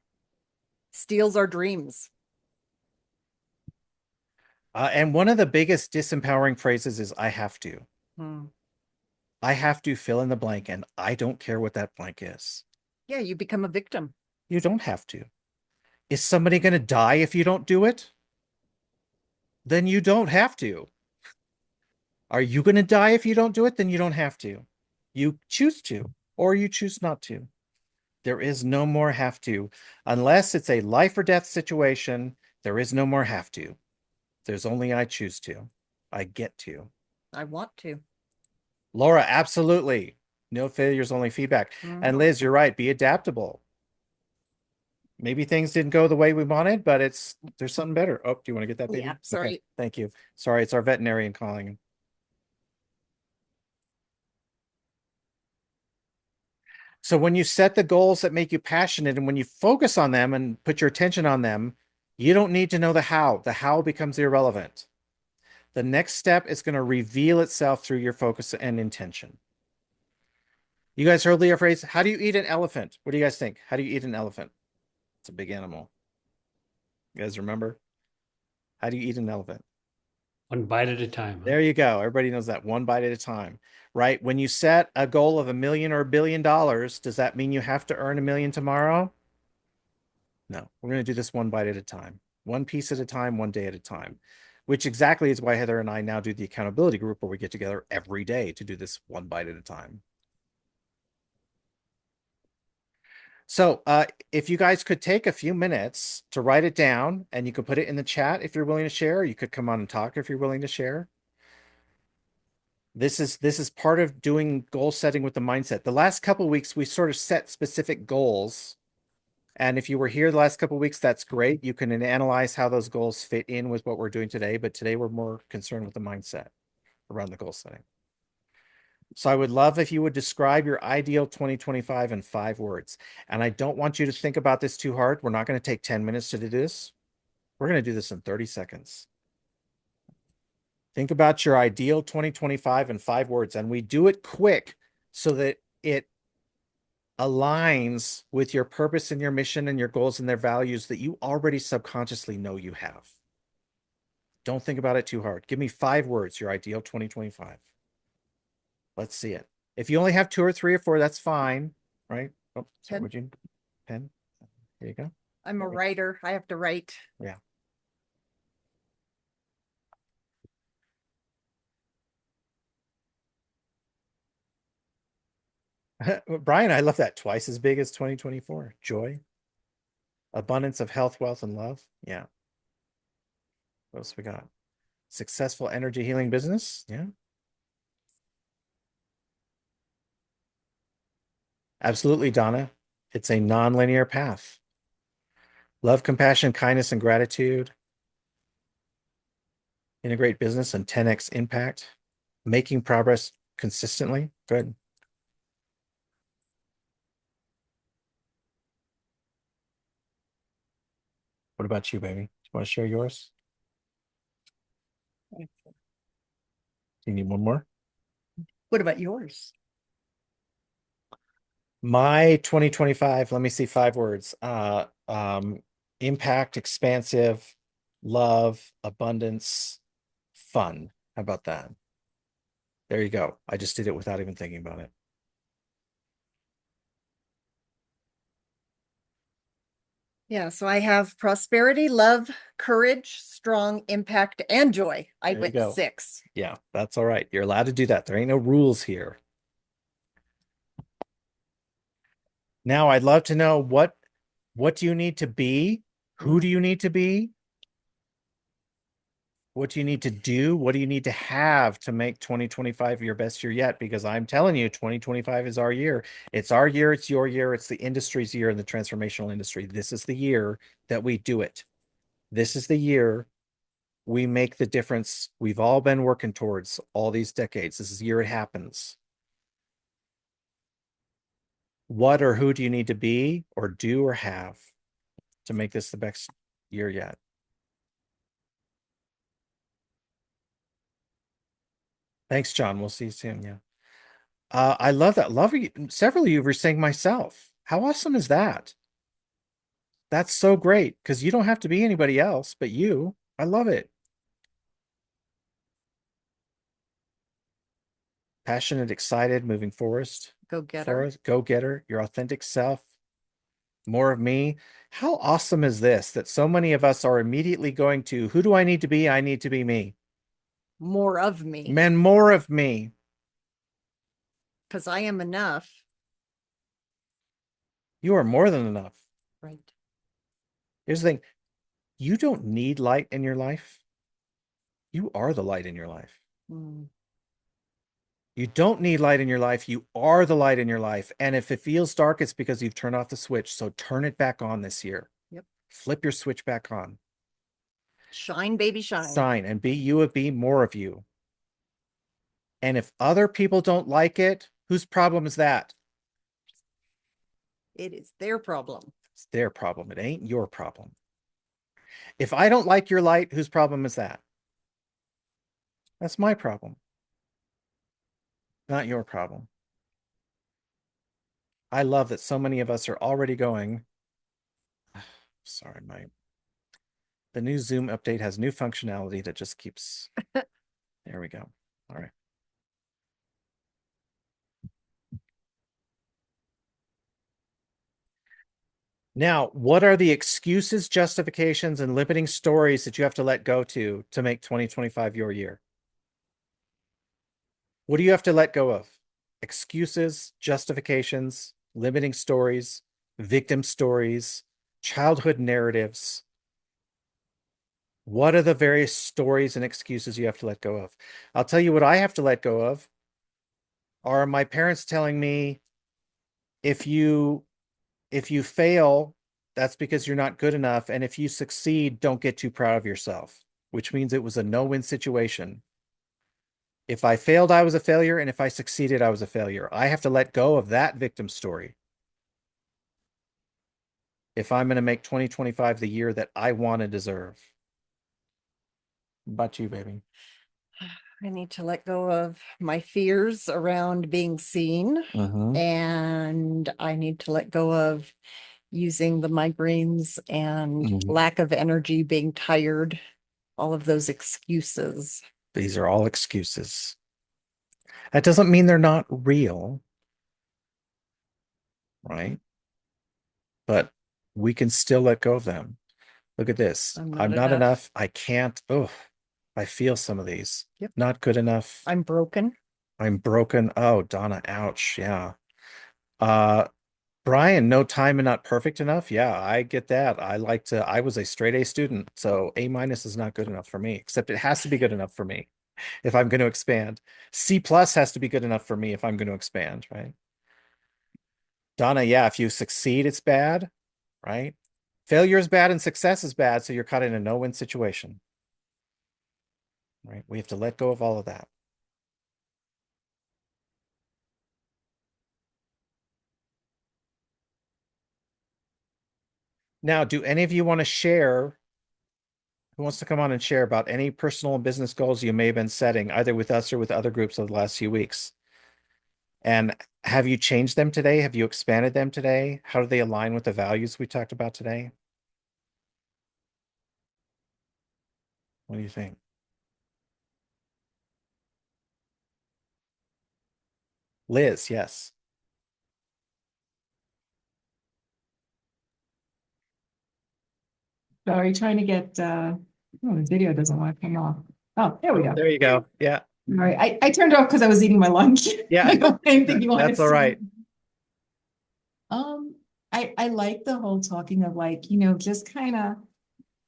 steals our dreams. And one of the biggest disempowering phrases is I have to. Hmm. I have to fill in the blank, and I don't care what that blank is. Yeah, you become a victim. You don't have to. Is somebody going to die if you don't do it? Then you don't have to. Are you going to die if you don't do it? Then you don't have to. You choose to, or you choose not to. There is no more have to. Unless it's a life or death situation, there is no more have to. There's only I choose to. I get to. I want to. Laura, absolutely. No failures, only feedback. And Liz, you're right. Be adaptable. Maybe things didn't go the way we wanted, but there's something better. Oh, do you want to get that, baby? Yeah, Okay, sorry. thank you. Sorry, it's our veterinarian calling. So when you set the goals that make you passionate and when you focus on them and put your attention on them, you don't need to know the how. The how becomes irrelevant. The next step is going to reveal itself through your focus and intention. You guys heard the phrase, how do you eat an elephant? What do you guys think? How do you eat an elephant? It's a big animal. You guys remember? How do you eat an elephant? One bite at a time. There you go. Everybody knows that, one bite at a time, right? When you set a goal of $1 million or $1 billion, does that mean you have to earn $1 million tomorrow? No, we're going to do this one bite at a time, one piece at a time, one day at a time, which exactly is why Heather and I now do the accountability group where we get together every day to do this one bite at a time. So if you guys could take a few minutes to write it down, and you could put it in the chat if you're willing to share. You could come on and talk if you're willing to share. This is part of doing goal setting with the mindset. The last couple of weeks, we sort of set specific goals. And if you were here the last couple of weeks, that's great. You can analyze how those goals fit in with what we're doing today. But today we're more concerned with the mindset around the goal setting. So I would love if you would describe your ideal 2025 in 5 words. And I don't want you to think about this too hard. We're not going to take 10 minutes to do this. We're going to do this in 30 seconds. Think about your ideal 2025 in 5 words. And we do it quick so that it aligns with your purpose and your mission and your goals and their values that you already subconsciously know you have. Don't think about it too hard. Give me 5 words, your ideal 2025. Let's see it. If you only have 2 or 3 or 4, that's fine, right? Oh, sorry, Pen. would you? Pen. There you go. I'm a writer. I have to write. Yeah. Brian, I love that. Twice as big as 2024. Joy. Abundance of health, wealth, and love. Yeah. What else we got? Successful energy healing business. Yeah. Absolutely, Donna. It's a non-linear path. Love, compassion, kindness, and gratitude. Integrate business and 10x impact. Making progress consistently. Good. What about you, baby? Want to share yours? You need one more? What about yours? My 2025, let me see 5 words. Impact, expansive, love, abundance, fun. How about that? There you go. I just did it without even thinking about it. Yeah, so I have prosperity, love, courage, strong, impact, and joy. I There you went go. 6. Yeah, that's all right. You're allowed to do that. There ain't no rules here. Now, I'd love to know what do you need to be? Who do you need to be? What do you need to do? What do you need to have to make 2025 your best year yet? Because I'm telling you, 2025 is our year. It's our year, it's your year, it's the industry's year in the transformational industry. This is the year that we do it. This is the year we make the difference we've all been working towards all these decades. This is the year it happens. What or who do you need to be or do or have to make this the best year yet? Thanks, John. We'll see you soon. Yeah. I love that. Love you. Several of you were saying myself. How awesome is that? That's so great because you don't have to be anybody else but you. I love it. Passionate, excited, moving forest. Go getter. Forest, go getter, your authentic self. More of me. How awesome is this that so many of us are immediately going to who do I need to be? I need to be me. More of me, Man, more of me. because I am enough. You are more than enough. Right. Here's the thing. You don't need light in your life. You are the light in your life. Mm. You don't need light in your life. You are the light in your life. And if it feels dark, it's because you've turned off the switch. So turn it back on this year. Yep. Flip your switch back on. Shine, baby, shine. Shine and be you of be more of you. And if other people don't like it, whose problem is that? It is their problem. It's their problem. It ain't your problem. If I don't like your light, whose problem is that? That's my problem. Not your problem. I love that so many of us are already going. Sorry, the new Zoom update has new functionality that just keeps. There we go. All right. Now, what are the excuses, justifications, and limiting stories that you have to let go to make 2025 your year? What do you have to let go of? Excuses, justifications, limiting stories, victim stories, childhood narratives. What are the various stories and excuses you have to let go of? I'll tell you what I have to let go of are my parents telling me if you fail, that's because you're not good enough. And if you succeed, don't get too proud of yourself, which means it was a no-win situation. If I failed, I was a failure. And if I succeeded, I was a failure. I have to let go of that victim story if I'm going to make 2025 the year that I want to deserve. About you, baby. I need to let go of my fears around being seen. And I need to let go of using the migraines and lack of energy, being tired, all of those excuses. These are all excuses. That doesn't mean they're not real, right? But we can still let go of them. Look at this. I'm not enough. I can't. Oh, I feel some of these. Yep. Not good enough. I'm broken. I'm broken. Oh, Donna, ouch. Yeah. Brian, no time and not perfect enough. Yeah, I get that. I was a straight A student, so A minus is not good enough for me, except it has to be good enough for me if I'm going to expand. C plus has to be good enough for me if I'm going to expand, right? Donna, yeah, if you succeed, it's bad, right? Failure is bad and success is bad, so you're caught in a no-win situation, right? We have to let go of all of that. Now, do any of you want to share Who wants to come on and share about any personal and business goals you may have been setting, either with us or with other groups over the last few weeks? And have you changed them today? Have you expanded them today? How do they align with the values we talked about today? What do you think? Liz, yes. Sorry, trying to get, oh, the video doesn't want to come off. Oh, there we go. There you go. Yeah. All right, I turned it off because I was eating my lunch. Yeah. I didn't think you wanted That's to all see right. it. I like the whole talking of like, just kind of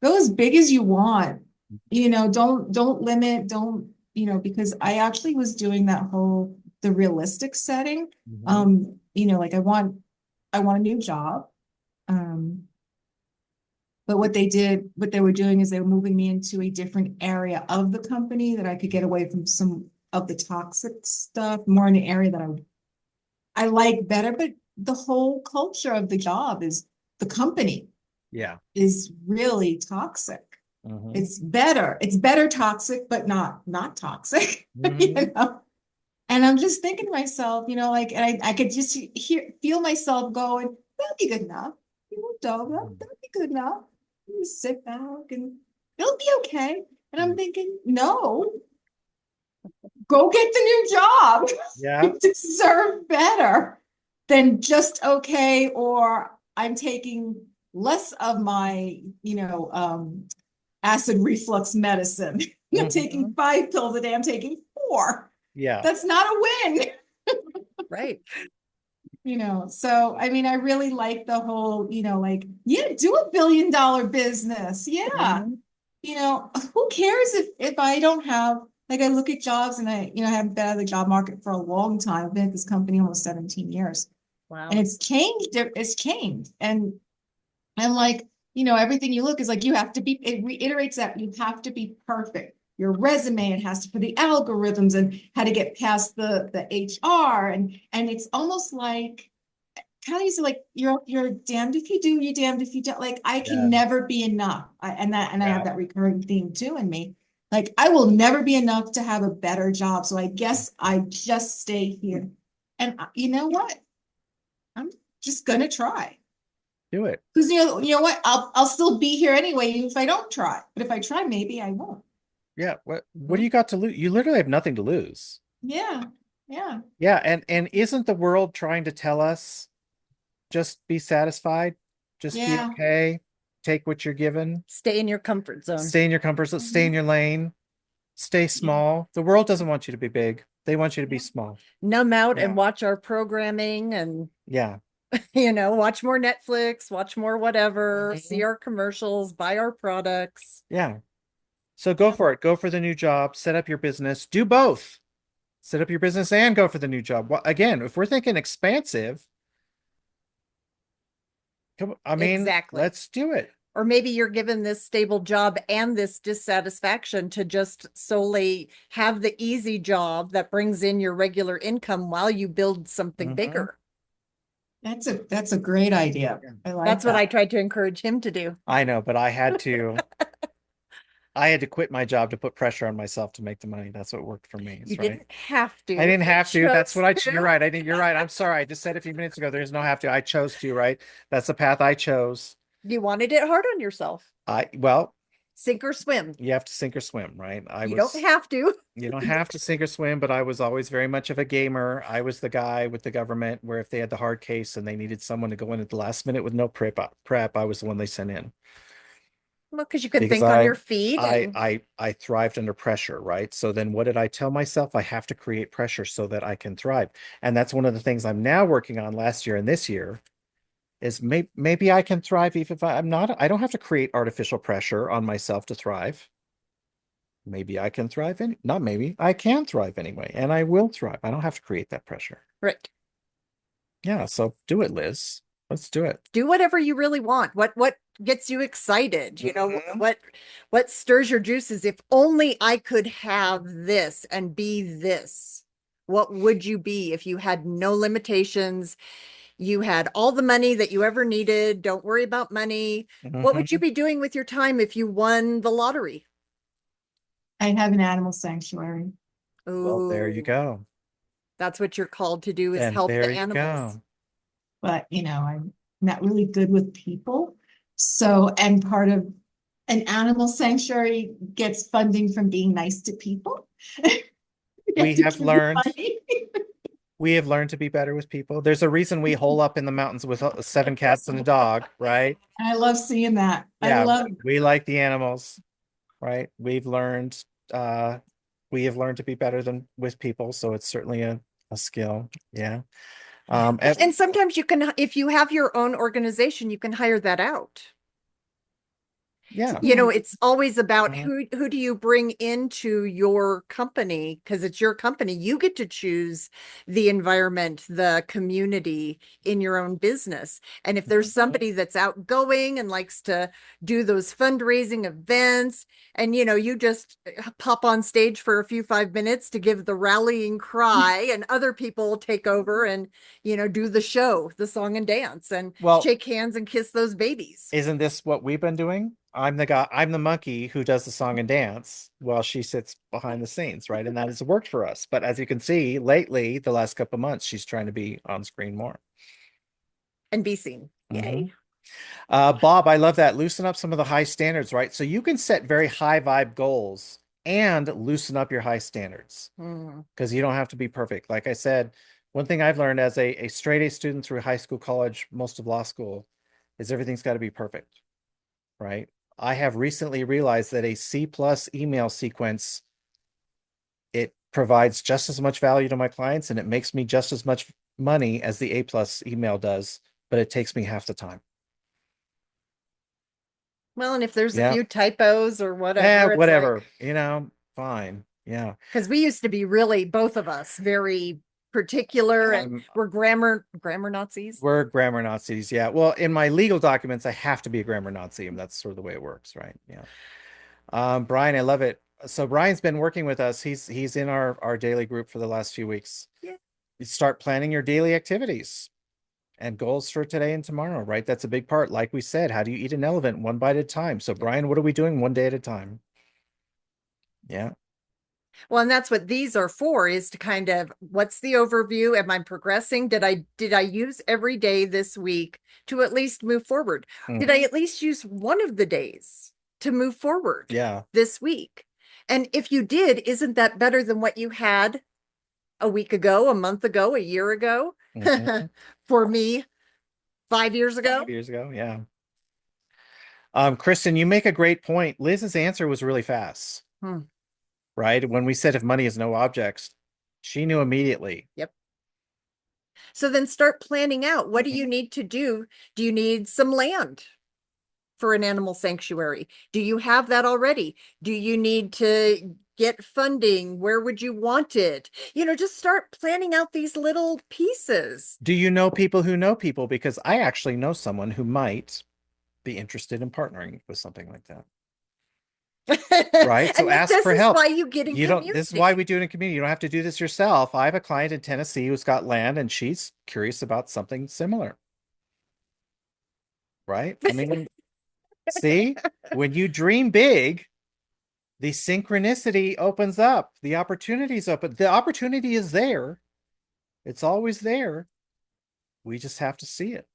go as big as you want. Don't limit, don't, because I actually was doing that whole, the realistic setting. Like I want a new job. But what they were doing is they were moving me into a different area of the company that I could get away from some of the toxic stuff, more in an area that I like better. But the whole culture of the job is the company Yeah. is really toxic. Mhm. It's better toxic, but not toxic. Mhm. And I'm just thinking to myself, like, and I could just feel myself going, that'll be good enough. That'll be good enough. You sit back and it'll be okay. And I'm thinking, no, go get the new job. Yeah. You deserve better than just okay, or I'm taking less of my, acid reflux medicine. I'm taking 5 pills a day. I'm taking 4. Yeah. That's not a win. Right. So I mean, I really like the whole, like, yeah, do a $1 billion business. Yeah. Who cares if I don't have, like, I look at jobs and I haven't been out of the job market for a long time. I've been at this company almost 17 years. Wow. And it's changed. It's changed. And like, everything you look is like, you have to be, it reiterates that you have to be perfect. Your resume, it has to for the algorithms and how to get past the HR. And it's almost like, kind of used to like, you're damned if you do, you're damned if you don't. Like, I can never be enough. I have that recurring theme too in me. Like, I will never be enough to have a better job. So I guess I just stay here. And you know what? I'm just gonna try. Do it. Because you know what? I'll still be here anyway, even if I don't try. But if I try, maybe I won't. Yeah. What do you got to lose? You literally have nothing to lose. Yeah. Yeah. Yeah. And isn't the world trying to tell us just be satisfied? Just be Yeah. okay. Take what you're given. Stay in your comfort zone. Stay in your comfort zone. Stay in your lane. Stay small. The world doesn't want you to be big. They want you to be small. Numb out Yeah. and watch our programming and, Yeah. watch more Netflix, watch more whatever, Mhm. see our commercials, buy our products. Yeah. So go for it. Go for the new job. Set up your business. Do both. Set up your business and go for the new job. Well, again, if we're thinking expansive, I mean, Exactly. let's do it. Or maybe you're given this stable job and this dissatisfaction to just solely have the easy job that brings in your regular income while you build something Mhm. bigger. That's a great idea. I like That's what that. I tried to encourage him to do. I know, but I had to quit my job to put pressure on myself to make the money. That's what worked for me. You Right. didn't have to. I didn't have to. That's what chose you're right. You're right. I'm sorry. I just said a few minutes ago, there's no have to. I chose to, right? That's the path I chose. You wanted it hard on yourself. Well, Sink or swim. you have to sink or swim, right? You don't have to. You don't have to sink or swim, but I was always very much of a gamer. I was the guy with the government where if they had the hard case and they needed someone to go in at the last minute with no prep, I was the one they sent in. Well, because you could Because think on your feet. and- I thrived under pressure, right? So then what did I tell myself? I have to create pressure so that I can thrive. And that's one of the things I'm now working on last year and this year is maybe I can thrive even if I don't have to create artificial pressure on myself to thrive. Maybe I can thrive not maybe, I can thrive anyway, and I will thrive. I don't have to create that pressure. Right. Yeah, so do it, Liz. Let's do it. Do whatever you really want. What gets you excited? Mhm. What stirs your juices? If only I could have this and be this. What would you be if you had no limitations? you had all the money that you ever needed, don't worry about money. What would you Mhm. be doing with your time if you won the lottery? I have an animal sanctuary. Well, there you Ooh, go. that's what you're called to do, is And help there the you animals. go. But I'm not really good with people. So, and part of an animal sanctuary gets funding from being nice to people. You We to have give them learned money. we have learned to be better with people. There's a reason we hole up in the mountains with 7 cats and a dog, right? I love seeing that. I Yeah, love we like the animals, right? Uh we have learned to be better than with people, so it's certainly a skill. Yeah. And sometimes you can, if you have your own organization, you can hire that out. Yeah. You know, it's always about Mhm. who do you bring into your company, because it's your company. You get to choose the environment, the community in your own business. And if there's somebody that's outgoing and likes to do those fundraising events, and you just pop on stage for a few 5 minutes to give the rallying cry, and other people take over and do the show, the song and dance, and Well, shake hands and kiss those babies. isn't this what we've been doing? I'm the monkey who does the song and dance while she sits behind the scenes, right? And that has worked for us. But as you can see, lately, the last couple of months, she's trying to be on screen more. And be seen. Yay. Mhm. Bob, I love that. Loosen up some of the high standards, right? So you can set very high vibe goals and loosen up your high standards Mm. because you don't have to be perfect. Like I said, one thing I've learned as a straight A student through high school, college, most of law school, is everything's got to be perfect, right? I have recently realized that a C plus email sequence, it provides just as much value to my clients and it makes me just as much money as the A plus email does, but it takes me half the time. Well, and if there's a Yeah. few typos or whatever, it's Whatever, like, fine. Yeah. because we used to be really, both of us, very particular, and Um, we're grammar Nazis. we're grammar Nazis. Yeah. Well, in my legal documents, I have to be a grammar Nazi, and that's sort of the way it works, right? Yeah. Brian, I love it. So Brian's been working with us. He's in our daily group for the last few weeks. Yeah. You start planning your daily activities and goals for today and tomorrow, right? That's a big part. Like we said, how do you eat an elephant one bite at a time? So Brian, what are we doing one day at a time? Yeah. Well, and that's what these are for, is to kind of, what's the overview? Am I progressing? Did I use every day this week to at least move forward? Did I at least use one of the days to move forward Yeah. this week? And if you did, isn't that better than what you had a week ago, a month ago, a year ago? Mhm. For me, 5 years ago. 5 years ago. Yeah. Kristen, you make a great point. Liz's answer was really fast, Hmm. right? When we said if money is no objects, she knew immediately. Yep. So then start planning out. What do you need to do? Do you need some land for an animal sanctuary? Do you have that already? Do you need to get funding? Where would you want it? Just start planning out these little pieces. Do you know people who know people? Because I actually know someone who might be interested in partnering with something like that. Right? So And ask this for is help. why you get in You don't, this is why community. we do it in community. You don't have to do this yourself. I have a client in Tennessee who's got land and she's curious about something similar. Right? I mean, see, when you dream big, the synchronicity opens up, the opportunities open. The opportunity is there. It's always there. We just have to see it.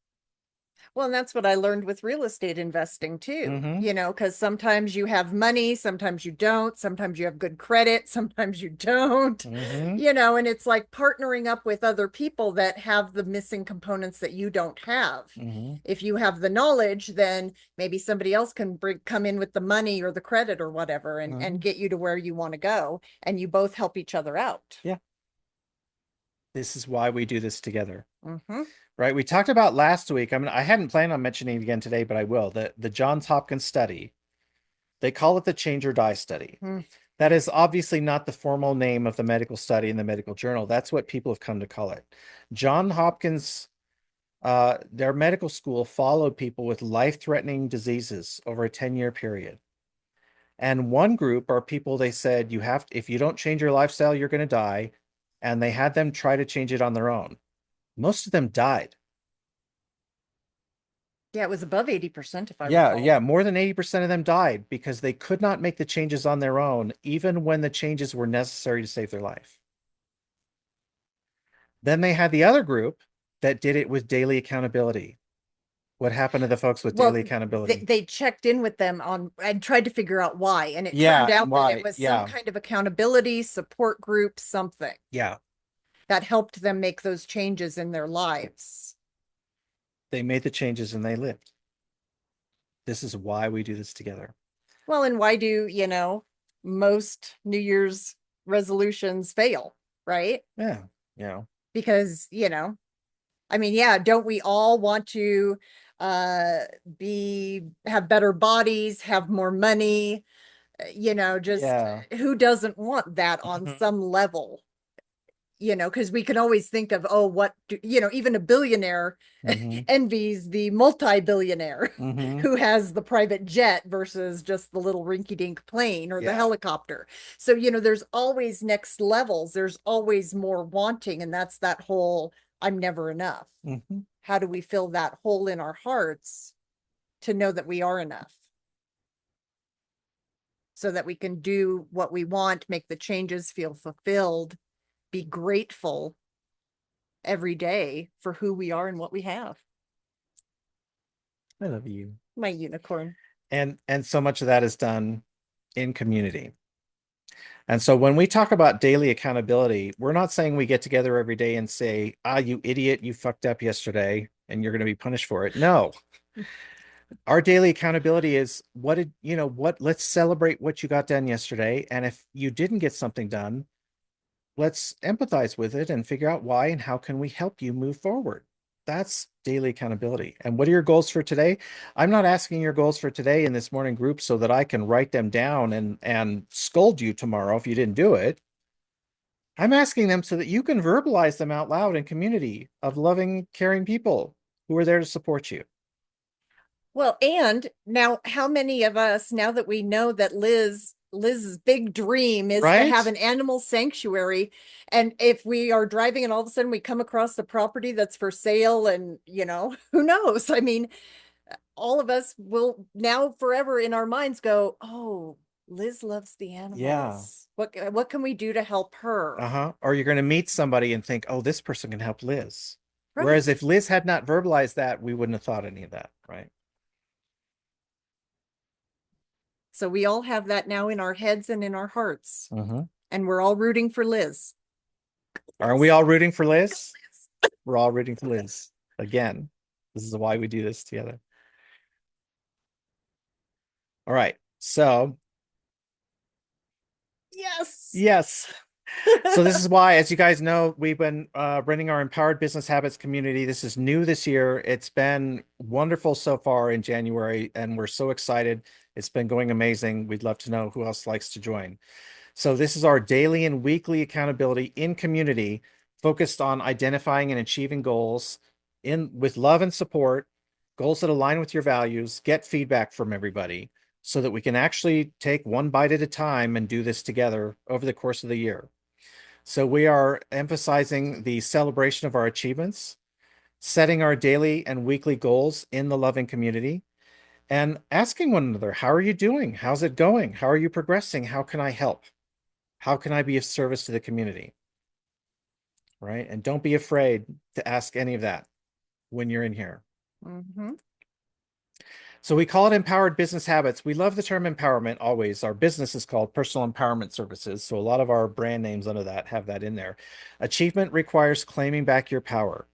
Well, and that's what I learned with real estate investing too, Mhm. because sometimes you have money, sometimes you don't, sometimes you have good credit, sometimes you don't, Mhm. and it's like partnering up with other people that have the missing components that you don't have. Mhm. If you have the knowledge, then maybe somebody else can come in with the money or the credit or whatever, and Mhm. get you to where you want to go, and you both help each other out. Yeah. This is why we do this together. Mhm. Right? We talked about last week. I mean, I hadn't planned on mentioning it again today, but I will. The Johns Hopkins study. They call it the Change or Die study. Mm. That is obviously not the formal name of the medical study in the medical journal. That's what people have come to call it. John Hopkins, their medical school followed people with life-threatening diseases over a 10-year period. And one group are people they said, if you don't change your lifestyle, you're going to die. And they had them try to change it on their own. Most of them died. Yeah, it was above 80% if I Yeah, recall. yeah, more than 80% of them died because they could not make the changes on their own, even when the changes were necessary to save their life. Then they had the other group that did it with daily accountability. What happened to the folks with daily Well, accountability? they checked in with them on and tried to figure out why. And it Yeah, turned out that why? it was Yeah. some kind of accountability support group, something Yeah, that helped them make those changes in their lives. they made the changes and they lived. This is why we do this together. Well, and why do, most New Year's resolutions fail, right? Yeah, you know, Because, I mean, yeah, don't we all want to have better bodies, have more money, just yeah. who doesn't want that on Mhm. some level? Because we can always think of, oh, even a billionaire Mhm. envies the multi-billionaire Mhm. who has the private jet versus just the little rinky-dink plane or the Yeah. helicopter. So, there's always next levels. There's always more wanting. And that's that whole, I'm never enough. Mhm. How do we fill that hole in our hearts to know that we are enough? So that we can do what we want, make the changes, feel fulfilled, be grateful every day for who we are and what we have. I love you. My unicorn. And so much of that is done in community. And so when we talk about daily accountability, we're not saying we get together every day and say, ah, you idiot, you fucked up yesterday and you're going to be punished for it. No. Our daily accountability is let's celebrate what you got done yesterday. And if you didn't get something done, let's empathize with it and figure out why and how can we help you move forward. That's daily accountability. And what are your goals for today? I'm not asking your goals for today in this morning group so that I can write them down and scold you tomorrow if you didn't do it. I'm asking them so that you can verbalize them out loud in community of loving, caring people who are there to support you. Well, and now how many of us, now that we know that Liz's big dream is to have Right? an animal sanctuary, and if we are driving and all of a sudden we come across the property that's for sale and, who knows? I mean, all of us will now forever in our minds go, oh, Liz loves the Yeah. animals. What can we do to help her? Uh-huh. Or you're going to meet somebody and think, oh, this person can help Liz. Right. Whereas if Liz had not verbalized that, we wouldn't have thought any of that, right? So we all have that now in our heads and in our hearts. Mm-hmm. And we're all rooting for Liz. Aren't we all rooting for Liz? We're all rooting for Liz. Again, this is why we do this together. All right. So, yes. So this is why, as you guys know, we've been running our Empowered Business Habits community. This is new this year. It's been wonderful so far in January, and we're so excited. It's been going amazing. We'd love to know who else likes to join. So this is our daily and weekly accountability in community, focused on identifying and achieving goals with love and support, goals that align with your values, get feedback from everybody so that we can actually take one bite at a time and do this together over the course of the year. So we are emphasizing the celebration of our achievements, setting our daily and weekly goals in the loving community, and asking one another, how are you doing? How's it going? How are you progressing? How can I help? How can I be of service to the community? Right? And don't be afraid to ask any of that when you're in here. Mm-hmm. So we call it Empowered Business Habits. We love the term empowerment always. Our business is called Personal Empowerment Services. So a lot of our brand names under that have that in there. Achievement requires claiming back your power.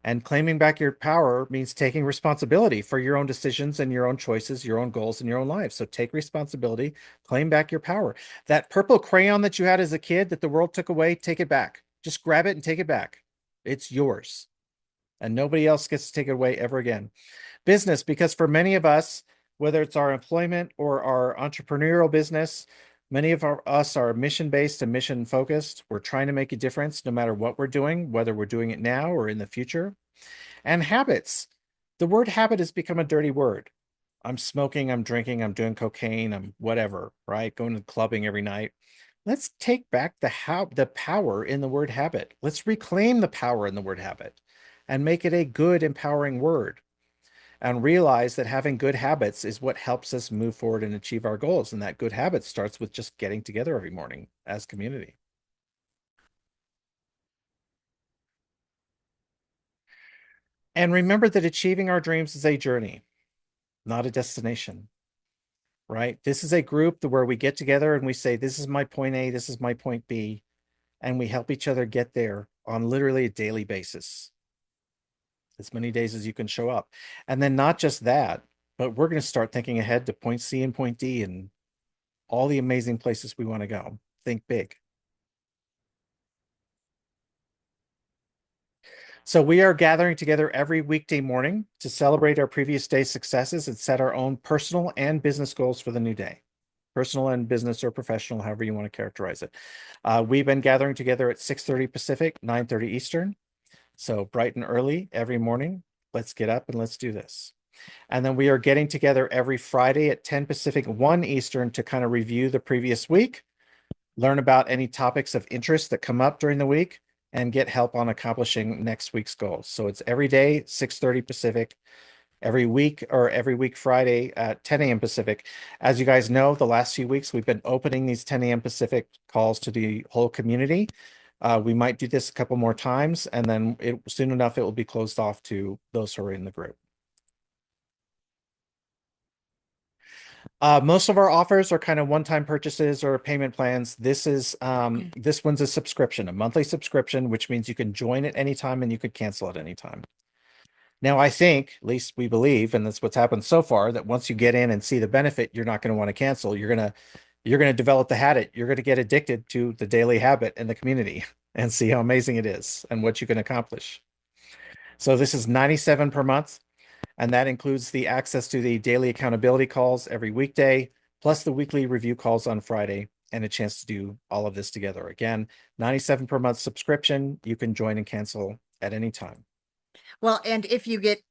And claiming back your power means taking responsibility for your own decisions and your own choices, your own goals, and your own life. So take responsibility, claim back your power. That purple crayon that you had as a kid that the world took away, take it back. Just grab it and take it back. It's yours. And nobody else gets to take it away ever again. Business, because for many of us, whether it's our employment or our entrepreneurial business, many of us are mission-based and mission-focused. We're trying to make a difference no matter what we're doing, whether we're doing it now or in the future. And habits. The word habit has become a dirty word. I'm smoking, I'm drinking, I'm doing cocaine, I'm whatever, right? Going to clubbing every night. Let's take back the power in the word habit. Let's reclaim the power in the word habit and make it a good, empowering word. and realize that having good habits is what helps us move forward and achieve our goals. And that good habit starts with just getting together every morning as community. And remember that achieving our dreams is a journey, not a destination, right? This is a group where we get together and we say, this is my point A, this is my point B, and we help each other get there on literally a daily basis, as many days as you can show up. And then not just that, but we're going to start thinking ahead to point C and point D and all the amazing places we want to go. Think big. So we are gathering together every weekday morning to celebrate our previous day's successes and set our own personal and business goals for the new day. Personal and business or professional, however you want to characterize it. We've been gathering together at 6:30 Pacific, 9:30 Eastern. So bright and early every morning. Let's get up and let's do this. And then we are getting together every Friday at 10 Pacific, 1 Eastern to kind of review the previous week, learn about any topics of interest that come up during the week, and get help on accomplishing next week's goals. So it's every day, 6:30 Pacific, every week Friday at 10 a.m. Pacific. As you guys know, the last few weeks, we've been opening these 10 a.m. Pacific calls to the whole community. We might do this a couple more times, and then soon enough, it will be closed off to those who are in the group. Most of our offers are kind of one-time purchases or payment plans. This one's a subscription, a monthly subscription, which means you can join at any time and you could cancel at any time. Now, I think, at least we believe, and that's what's happened so far, that once you get in and see the benefit, you're not going to want to cancel. You're going to develop the habit. You're going to get addicted to the daily habit in the community and see how amazing it is and what you can accomplish. So this is $97 per month. And that includes the access to the daily accountability calls every weekday, plus the weekly review calls on Friday, and a chance to do all of this together. Again, $97 per month subscription. You can join and cancel at any time. Well, and if you get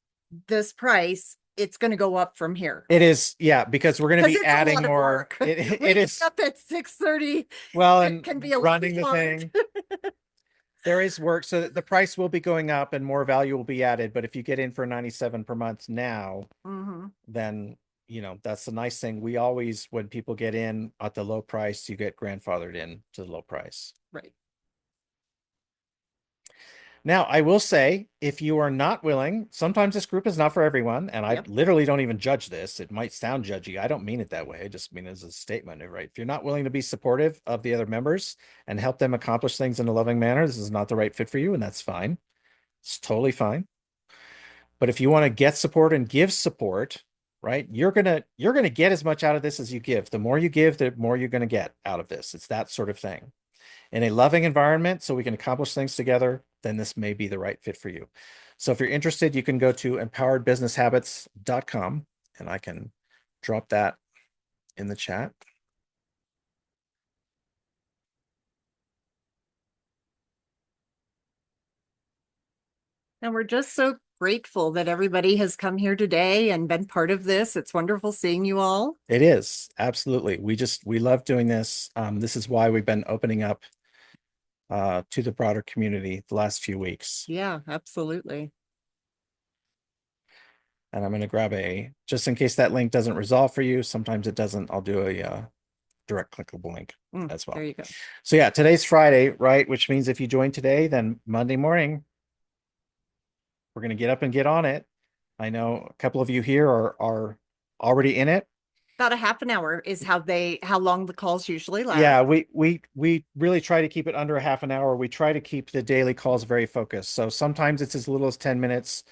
this price, it's going to go up from here. It is, yeah, because we're going to 'Cause be it's a adding lot of more. work. It Waking is up at 6:30. well, it and can be a running the little hard. thing. There is work, so the price will be going up and more value will be added. But if you get in for 97 per month now, Mhm. then that's the nice thing. We always, when people get in at the low price, you get grandfathered in to the low price. Right. Now, I will say, if you are not willing, sometimes this group is not for everyone, and I Yep. literally don't even judge this. It might sound judgy. I don't mean it that way. I just mean it as a statement, right? If you're not willing to be supportive of the other members and help them accomplish things in a loving manner, this is not the right fit for you, and that's fine. It's totally fine. But if you want to get support and give support, right, you're gonna get as much out of this as you give. The more you give, the more you're gonna get out of this. It's that sort of thing. In a loving environment, so we can accomplish things together, then this may be the right fit for you. So if you're interested, you can go to empoweredbusinesshabits.com, and I can drop that in the chat. And we're just so grateful that everybody has come here today and been part of this. It's wonderful seeing you all. It is, absolutely. We love doing this. This is why we've been opening up to the broader community the last few weeks. Yeah, absolutely. And I'm going to grab just in case that link doesn't resolve for you. Sometimes it doesn't. I'll do a direct clickable link as well. There you go. So yeah, today's Friday, right? Which means if you join today, then Monday morning, we're going to get up and get on it. I know a couple of you here are already in it. About a half an hour is how long the calls usually last. Yeah, we really try to keep it under a half an hour. We try to keep the daily calls very focused. So sometimes it's as little as 10 minutes,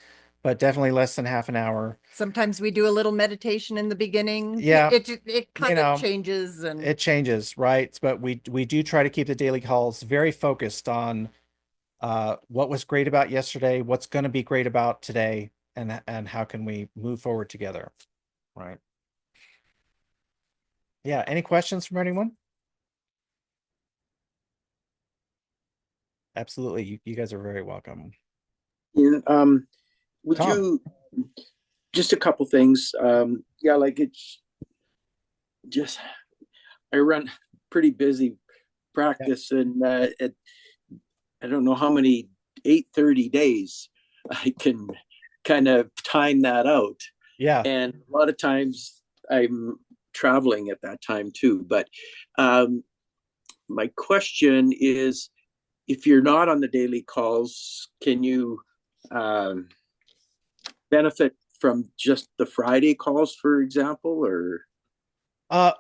but definitely less than half an hour. Sometimes we do a little meditation in the beginning. Yeah, it kind of changes, and it changes, right? But we do try to keep the daily calls very focused on what was great about yesterday, what's going to be great about today, and how can we move forward together, right? Yeah, any questions from anyone? Absolutely, you guys are very welcome. Would Tom. you just a couple things? Yeah, like it's just I run pretty busy practice, and I don't know how many 8:30 days I can kind of time that out. Yeah. And a lot of times I'm traveling at that time too. But um, my question is, if you're not on the daily calls, can you um, benefit from just the Friday calls, for example, or?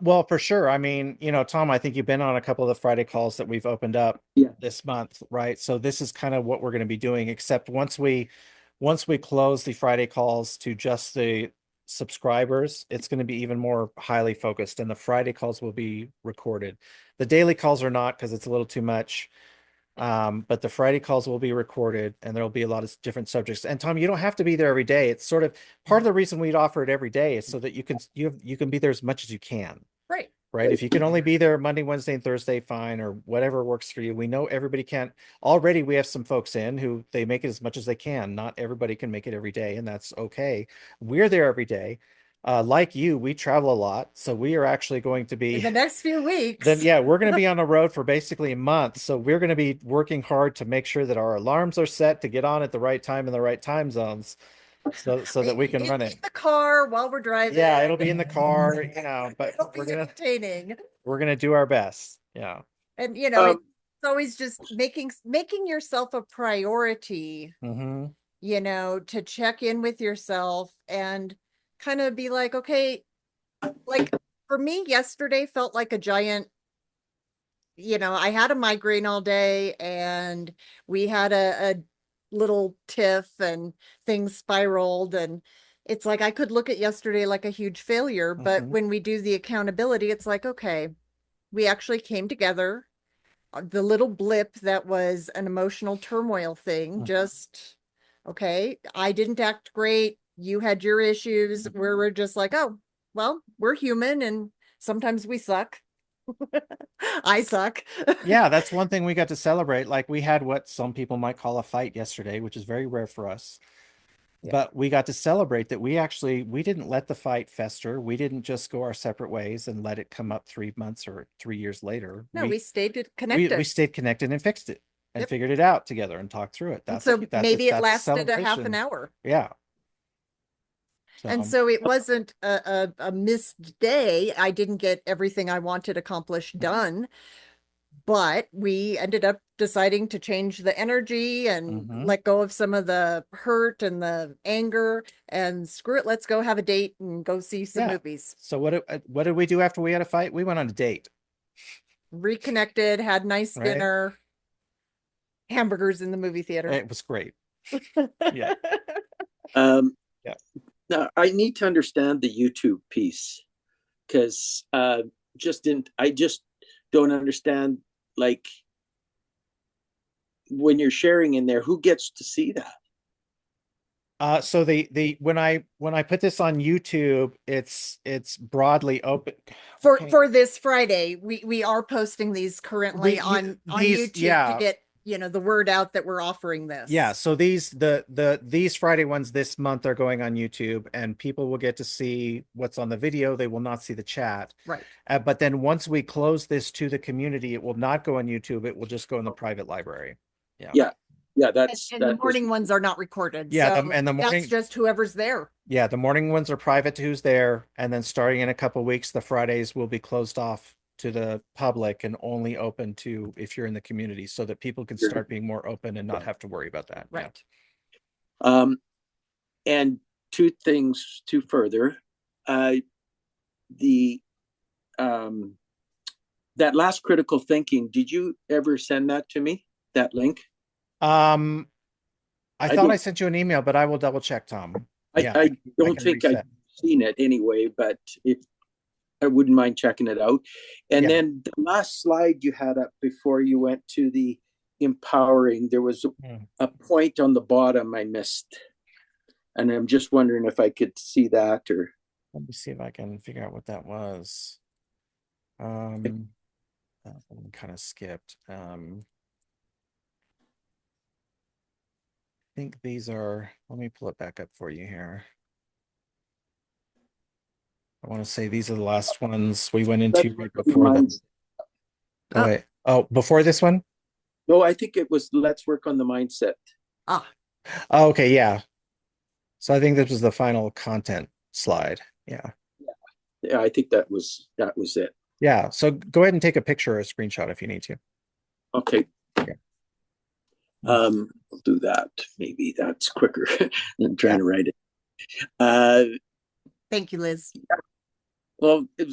Well, for sure. I mean, Tom, I think you've been on a couple of the Friday calls that we've opened up Yeah. this month, right? So this is kind of what we're going to be doing, except once we close the Friday calls to just the subscribers, it's going to be even more highly focused, and the Friday calls will be recorded. The daily calls are not, because it's a little too much. But the Friday calls will be recorded, and there'll be a lot of different subjects. And Tom, you don't have to be there every day. It's sort of part of the reason we'd offer it every day is so that you can be there as much as you can. Right. Right. If you can only be there Monday, Wednesday, and Thursday, fine, or whatever works for you. We know everybody can't. Already, we have some folks in who they make it as much as they can. Not everybody can make it every day, and that's okay. We're there every day. Like you, we travel a lot, so we are actually going to In be. the next few weeks. Then yeah, we're going to be on the road for basically a month. So we're going to be working hard to make sure that our alarms are set to get on at the right time in the right time zones, so that we can run in it. the car while we're driving. Yeah, it'll be in the car, but It'll be entertaining. we're gonna do our best. Yeah. And it's Um, always just making yourself a priority, Mm-hmm. to check in with yourself and kind of be like, okay, like for me, yesterday felt like a giant, I had a migraine all day and we had a little tiff and things spiraled, and it's like I could look at yesterday like a huge failure, but Mhm. when we do the accountability, it's like, okay, we actually came together. The little blip that was an emotional turmoil thing, Mhm. just okay, I didn't act great, you had your issues, where we're just like, oh, well, we're human and sometimes we suck. I suck. Yeah, that's one thing we got to celebrate. Like we had what some people might call a fight yesterday, which is very rare for us. Yeah. But we got to celebrate that we didn't let the fight fester. We didn't just go our separate ways and let it come up 3 months or 3 years later. No, we stayed we connected. stayed connected and fixed it and Yep. figured it out together and talked through it. And so maybe it lasted a half an celebration. hour. Yeah. And so it wasn't a missed day. I didn't get everything I wanted accomplished done, but we ended up deciding to change the energy and Mhm. let go of some of the hurt and the anger, and screw it, let's go have a date and go see some Yeah. movies. So what did we do after we had a fight? We went on a date. Reconnected, had nice Right. dinner, hamburgers in the movie theater. It was great. Yeah. Um, Yeah. Now I need to understand the YouTube piece because I just don't understand, like, when you're sharing in there, who gets to see that? So when I put this on YouTube, it's broadly open. Okay. For this Friday, we are posting these currently on these- YouTube yeah. to get the word out that we're offering this. Yeah, so these Friday ones this month are going on YouTube, and people will get to see what's on the video. They will not see the chat. Right. But then once we close this to the community, it will not go on YouTube. It will just go in the private library. Yeah, And that's the morning ones are not recorded. Yeah, so and the morning- that's just whoever's there. Yeah, the morning ones are private to who's there, and then starting in a couple weeks, the Fridays will be closed off to the public and only open to if you're in the community, so that people can Sure. start being more open and not have to worry about that. Yeah. Right. And two things to further, the that last critical thinking. Did you ever send that to me? That link? I I thought don't- I sent you an email, but I will double check, Tom. Yeah, I don't can think reset. I've seen it anyway, but if I wouldn't mind checking it out. And Yeah. then the last slide you had up before you went to the empowering, there was Hmm. a point on the bottom I missed. And I'm just wondering if I could see that, or Let me see if I can figure out what that was. That one kind of skipped. I think these are, let me pull it back up for you here. I want to say these are the last ones we went into right before Mine- this. Oh, wait. Oh, before this one? No, I think it was let's work on the mindset. Oh, okay, yeah. So I think this was the final content slide. Yeah. Yeah, I think that was it. Yeah. So go ahead and take a picture or a screenshot if you need to. Okay. Yeah. I'll do that. Maybe that's quicker than trying Yeah. to write it. Uh, Thank you, Liz. well, it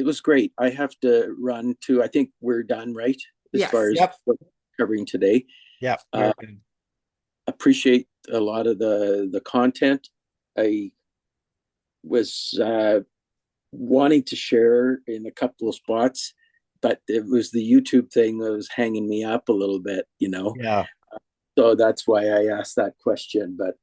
was great. I have to run to, I think we're done, right? As Yes. far as Yep. what we're covering today. Yeah. Uh, You're good. Appreciate a lot of the content. I was wanting to share in a couple of spots, but it was the YouTube thing that was hanging me up a little bit, you know. Yeah. So that's why I asked that question. But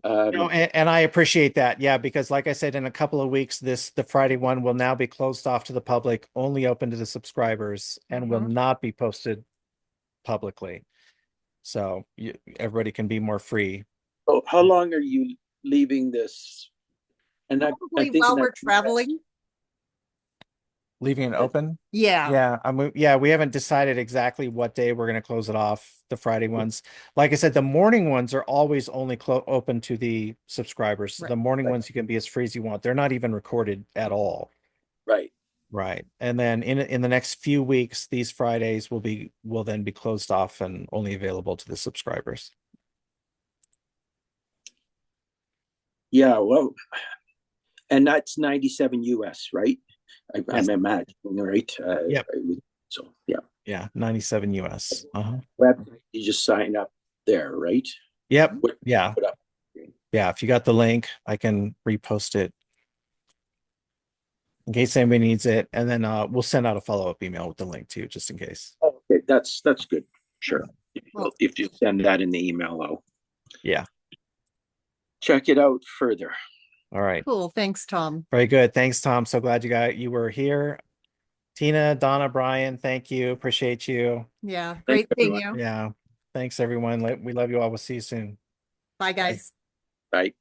No, and I appreciate that. Yeah, because like I said, in a couple of weeks, the Friday one will now be closed off to the public, only open to the subscribers, and will not be posted publicly. So everybody can be more free. oh, how long are you leaving this? And I'm Probably thinking while that we're traveling. Leaving it open? Yeah. Yeah, we haven't decided exactly what day we're going to close it off, the Friday ones. Like I said, the morning ones are always only open to the subscribers. Right. The morning ones you can be as free as you want. They're not even recorded at all. right. Right. And then in the next few weeks, these Fridays will then be closed off and only available to the subscribers. Yeah, well, and that's 97 US, right? Yes. I'm imagining, right? Yep. So yeah, Yeah, 97 US. Uh-huh. website, you just sign up there, right? Yep. What- Yeah. put up. Yeah. If you got the link, I can repost it in case anybody needs it. And then we'll send out a follow-up email with the link too, just in case. Okay, that's good. Sure. Well- If you send that in the email, I'll Yeah. check it out further. All right. Cool. Thanks, Tom. Very good. Thanks, Tom. So glad you were here. Tina, Donna, Brian, thank you. Appreciate you. Yeah. Great seeing everyone. you. Yeah. Thanks, everyone. We love you all. We'll see you soon. Bye, guys. Bye.